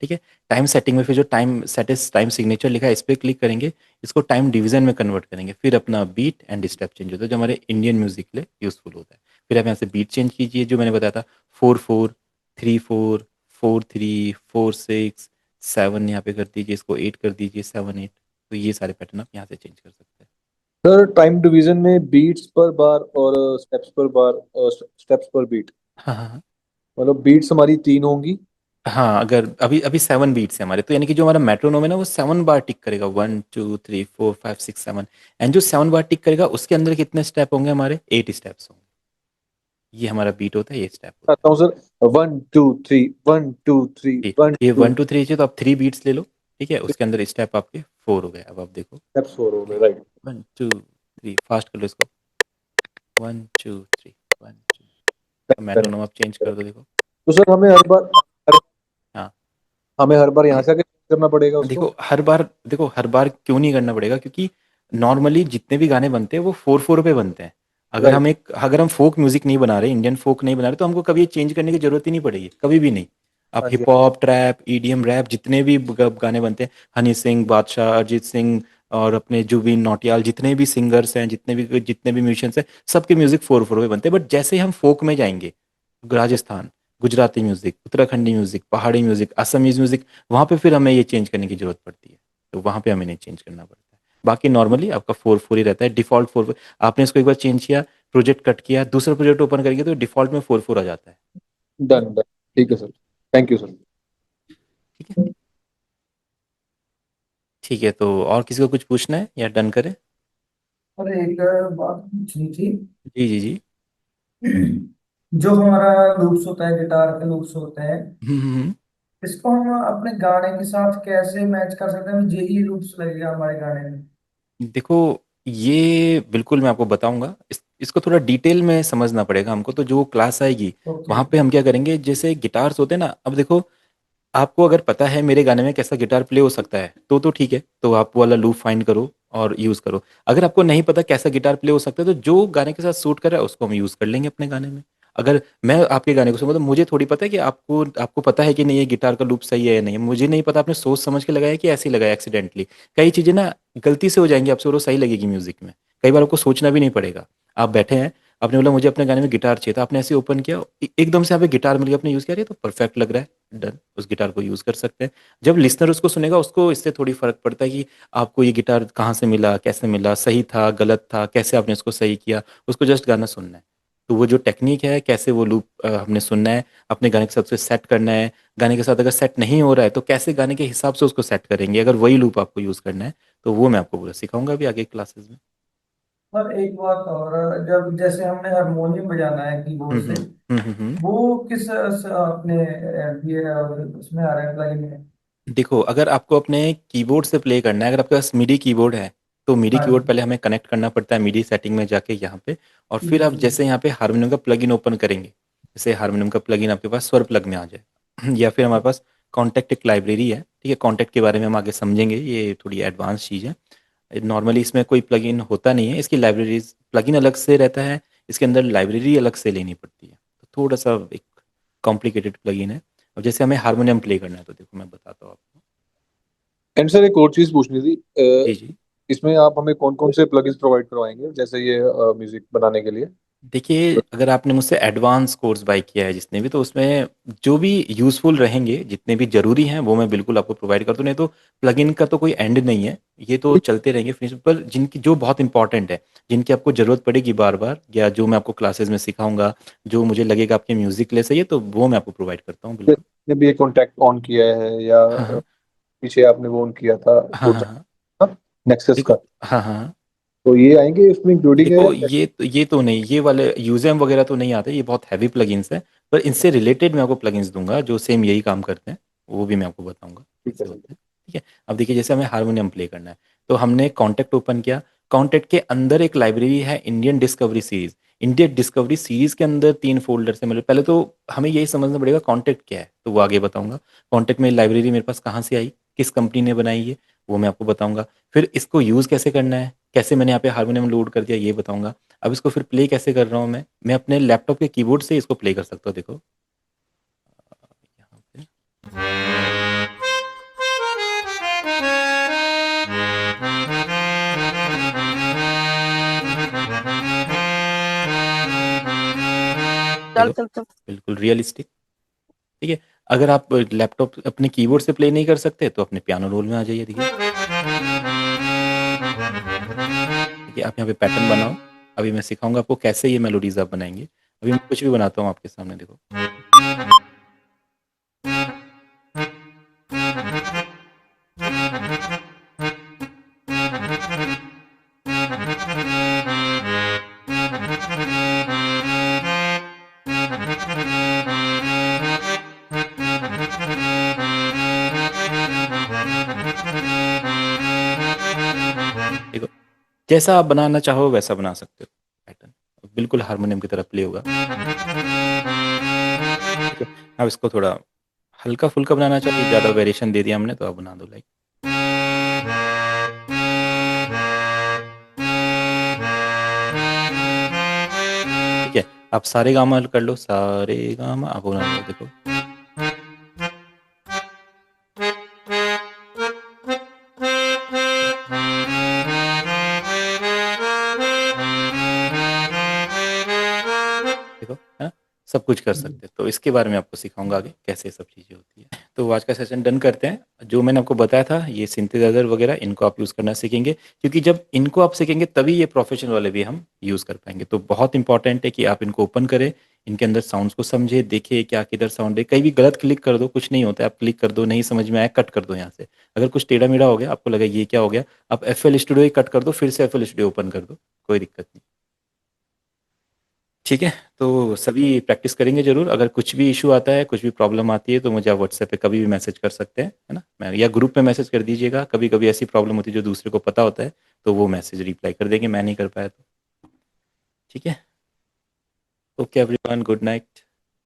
ठीक है, टाइम सेटिंग में फिर जो टाइम सिग्नेचर लिखा है, इस पर क्लिक करेंगे, इसको टाइम डिवीजन में कन्वर्ट करेंगे, फिर अपना बीट एंड स्टेप चेंज होता है, जो हमारे इंडियन म्यूजिक के लिए यूजफुल होता है। फिर आप यहाँ से बीट चेंज कीजिए, जो मैंने बताया था, 4/4 3/4 4/6 7, यहाँ पे कर दीजिए, इसको 8 कर दीजिए, 7/8। तो ये सारे पैटर्न आप यहाँ से चेंज कर सकते हैं। सर टाइम डिवीजन में बीट्स पर बार और स्टेप्स पर बार, स्टेप्स पर बीट, हाँ हाँ हाँ। मतलब बीट्स हमारी 3 होंगी। हाँ, अगर अभी अभी 7 बीट्स है हमारे, तो यानी कि जो हमारा मेट्रोनोम है ना, वो 7 बार टिक करेगा, 1 2 3 4 5 6 7। एंड जो 7 बार टिक करेगा उसके अंदर कितने स्टेप होंगे, हमारे 8 स्टेप्स होंगे। ये हमारा बीट होता है, ये स्टेप होता आता हूँ सर, 1 2 3 1 2 3 है। 1 ये 2 1 2 3 चाहिए तो आप 3 बीट्स ले लो। ठीक है, उसके अंदर स्टेप आपके 4 हो गए। अब आप देखो, स्टेप्स 4 हो गए, देखो राइट। 1 2 3, फास्ट कर लो इसको, 1 2 3 1 2। मेट्रोनोम आप चेंज कर दो, देखो। तो सर हाँ, हमें हर बार यहाँ से आके करना पड़ेगा उसको? देखो हर बार क्यों नहीं करना पड़ेगा, क्योंकि नॉर्मली जितने भी गाने बनते हैं वो 4/4 पे बनते हैं। राइट। अगर हम फोक म्यूजिक नहीं बना रहे, इंडियन फोक नहीं बना रहे, तो हमको कभी ये चेंज करने की जरूरत ही नहीं पड़ेगी, कभी भी नहीं। आप हाँ जी। Hip hop, trap, EDM, rap, जितने भी गाने बनते हैं, हनी सिंह, बादशाह, अरिजीत सिंह, और अपने जुबिन नौटियाल, जितने भी सिंगर्स हैं, जितने भी म्यूजिशियंस हैं, सबके म्यूजिक 4/4 पे बनते हैं। बट जैसे हम फोक में जाएंगे, राजस्थान, गुजराती म्यूजिक, उत्तराखंडी म्यूजिक, पहाड़ी म्यूजिक, असमीज म्यूजिक, वहाँ पे फिर हमें ये चेंज करने की जरूरत पड़ती है। तो वहाँ पे हमें नहीं चेंज करना पड़ता है। बाकी नॉर्मली आपका 4/4 ही रहता है, डिफॉल्ट 4। आपने इसको एक बार चेंज किया, प्रोजेक्ट कट किया, दूसरा प्रोजेक्ट ओपन करेंगे, तो डिफॉल्ट में 4/4 आ जाता है। Done done. ठीक है सर। Thank you sir. ठीक है, ठीक है, तो और किसी को कुछ पूछना है या डन करें? और एक बात पूछनी थी। जी जी जी। जो हमारा लूप्स होता है, गिटार के लूप्स होते हैं, हम्म। इसको हम अपने गाने के साथ कैसे मैच कर सकते हैं, यही लूप्स लगेगा हमारे गाने में? देखो, ये बिल्कुल मैं आपको बताऊंगा, इसको थोड़ा डिटेल में समझना पड़ेगा हमको। तो जो क्लास आएगी, ओके। वहाँ पे हम क्या करेंगे, जैसे गिटार्स होते हैं ना, अब देखो, आपको अगर पता है मेरे गाने में कैसा गिटार प्ले हो सकता है, तो ठीक है, तो आप वो वाला लूप फाइंड करो और यूज़ करो। अगर आपको नहीं पता कैसा गिटार प्ले हो सकता है, तो जो गाने के साथ सूट कर रहा है उसको हम यूज़ कर लेंगे अपने गाने में। अगर मैं आपके गाने को सुनूँ तो मुझे थोड़ी पता है कि आपको आपको पता है कि नहीं ये गिटार का लूप सही है या नहीं, मुझे नहीं पता आपने सोच समझ के लगाया कि ऐसे ही लगाया एक्सीडेंटली। कई चीज़ें ना गलती से हो जाएंगी आपसे और वो सही लगेगी म्यूजिक में, कई बार आपको सोचना भी नहीं पड़ेगा। आप बैठे हैं, आपने बोला मुझे अपने गाने में गिटार चाहिए था, आपने ऐसे ओपन किया, एकदम से यहाँ पे गिटार मिल गया, आपने यूज़ किया, अरे ये तो परफेक्ट लग रहा है, डन, उस गिटार को यूज़ कर सकते हैं। जब लिसनर उसको सुनेगा उसको इससे थोड़ी फर्क पड़ता है कि आपको ये गिटार कहाँ से मिला, कैसे मिला, सही था, गलत था, कैसे आपने इसको सही किया, उसको जस्ट गाना सुनना है। तो वो जो टेक्निक है, कैसे वो लूप हमने सुनना है, अपने गाने के साथ उसे सेट करना है, गाने के साथ अगर सेट नहीं हो रहा है तो कैसे गाने के हिसाब से उसको सेट करेंगे, अगर वही लूप आपको यूज़ करना है, तो वो मैं आपको पूरा सिखाऊंगा अभी आगे क्लासेस में। और एक बात और, जब जैसे हमने हारमोनियम बजाना है कीबोर्ड से, हम्म। वो किस अपने ये उसमें आ रहा है प्लगइन में? देखो, अगर आपको अपने कीबोर्ड से प्ले करना है, अगर आपके पास मिडी कीबोर्ड है, तो मिडी हाँ कीबोर्ड जी। पहले हमें कनेक्ट करना पड़ता है मिडी सेटिंग में जाके यहाँ पे, और ठीक फिर है आप ठीक है। जैसे यहाँ पे हारमोनियम का प्लगइन ओपन करेंगे, जैसे हारमोनियम का प्लगइन आपके पास स्वर प्लग में आ जाए या फिर हमारे पास कॉन्टैक्ट एक लाइब्रेरी है, ठीक है, कॉन्टैक्ट के बारे में हम आगे समझेंगे, ये थोड़ी एडवांस चीज़ है। नॉर्मली इसमें कोई प्लगइन होता नहीं है, इसकी लाइब्रेरीज प्लगइन अलग से रहता है, इसके अंदर लाइब्रेरी अलग से लेनी पड़ती है, तो थोड़ा सा एक कॉम्प्लिकेटेड प्लगइन है। अब जैसे हमें हारमोनियम प्ले करना है तो देखो मैं बताता हूँ आपको। एंड सर एक और चीज पूछनी थी, जी जी। इसमें आप हमें कौन कौन से प्लगइन्स प्रोवाइड करवाएंगे जैसे ये म्यूजिक बनाने के लिए? देखिए, अगर आपने मुझसे एडवांस कोर्स बाय किया है जिसने भी, तो उसमें जो भी यूज़फुल रहेंगे, जितने भी ज़रूरी हैं, वो मैं बिल्कुल आपको प्रोवाइड कर दूँ, नहीं तो प्लगइन का तो कोई एंड नहीं है, ये तो चलते रहेंगे फिनिश पर, जिनकी जो बहुत इंपॉर्टेंट है, जिनकी आपको ज़रूरत पड़ेगी बार-बार, या जो मैं आपको क्लासेस में सिखाऊँगा, जो मुझे लगेगा आपके म्यूज़िक के लिए सही है, तो वो मैं आपको प्रोवाइड करता हूँ, बिल्कुल। ने भी ये कॉन्टैक्ट ऑन किया है या हाँ, हाँ। पीछे आपने वो ऑन किया था हाँ, हाँ, छोटा हाँ। नेक्सस देखो, का, हाँ, हाँ, हाँ। तो ये आएंगे इसमें इंक्लूडिंग है? देखो, ये तो नहीं, ये वाले यूज़ेम वगैरह तो नहीं आते, ये बहुत हैवी प्लगइन्स हैं, पर इनसे रिलेटेड मैं आपको प्लगइन्स दूँगा जो सेम यही काम करते हैं, वो भी मैं आपको बताऊँगा ठीक है कैसे ठीक होते हैं, ठीक है? अब देखिए, जैसे हमें हारमोनियम प्ले करना है, तो हमने कॉन्टैक्ट ओपन किया, कॉन्टैक्ट के अंदर एक लाइब्रेरी है Indian discovery series, Indian discovery series के अंदर 3 फ़ोल्डर्स हैं, मतलब पहले तो हमें यही समझना पड़ेगा कॉन्टैक्ट क्या है, तो वो आगे बताऊँगा। कॉन्टैक्ट में लाइब्रेरी मेरे पास कहाँ से आई, किस कंपनी ने बनाई है, वो मैं आपको बताऊँगा। फिर इसको यूज़ कैसे करना है, कैसे मैंने यहाँ पे हारमोनियम लोड कर दिया, ये बताऊँगा। अब इसको फिर प्ले कैसे कर रहा हूँ मैं अपने लैपटॉप के कीबोर्ड से इसको प्ले कर सकता हूँ, देखो। यहाँ पे चल देखो, चल चल। बिल्कुल रियलिस्टिक, ठीक है। अगर आप लैपटॉप अपने कीबोर्ड से प्ले नहीं कर सकते तो अपने पियानो रोल में आ जाइए, देखिए। देखिए, आप यहाँ पे पैटर्न बनाओ, अभी मैं सिखाऊंगा आपको कैसे ये मेलोडीज आप बनाएंगे। अभी मैं कुछ भी बनाता हूँ आपके सामने, देखो। देखो, जैसा आप बनाना चाहो वैसा बना सकते हो पैटर्न, बिल्कुल हारमोनियम की तरह प्ले होगा, ठीक है। अब इसको थोड़ा हल्का फुल्का बनाना चाहिए, ज़्यादा वेरिएशन दे दिया हमने, तो आप बना दो लाइक, ठीक है। आप सारे गामा कर लो, सारे गामा आप बना लो, देखो। देखो, है ना? सब कुछ कर सकते हैं, तो इसके बारे में आपको सिखाऊंगा आगे कैसे ये सब चीज़ें होती है। तो आज का सेशन डन करते हैं। जो मैंने आपको बताया था, ये सिंथेसाइजर वगैरह, इनको आप यूज़ करना सीखेंगे, क्योंकि जब इनको आप सीखेंगे तभी ये प्रोफेशनल वाले भी हम यूज़ कर पाएंगे। तो बहुत इंपॉर्टेंट है कि आप इनको ओपन करें, इनके अंदर साउंड्स को समझे, देखिए क्या किधर साउंड है, कहीं भी गलत क्लिक कर दो कुछ नहीं होता है, आप क्लिक कर दो, नहीं समझ में आया कट कर दो यहाँ से। अगर कुछ टेढ़ा मेढ़ा हो गया, आपको लगा ये क्या हो गया, आप FL स्टूडियो ही कट कर दो, फिर से FL स्टूडियो ओपन कर दो, कोई दिक्कत नहीं, ठीक है। तो सभी प्रैक्टिस करेंगे ज़रूर। अगर कुछ भी इशू आता है, कुछ भी प्रॉब्लम आती है, तो मुझे आप व्हाट्सएप पे कभी भी मैसेज कर सकते हैं, है ना? मैं या ग्रुप में मैसेज कर दीजिएगा, कभी कभी ऐसी प्रॉब्लम होती है जो दूसरे को पता होता है, तो वो मैसेज रिप्लाई कर देंगे, मैं नहीं कर पाया तो, ठीक है। Okay everyone, good night.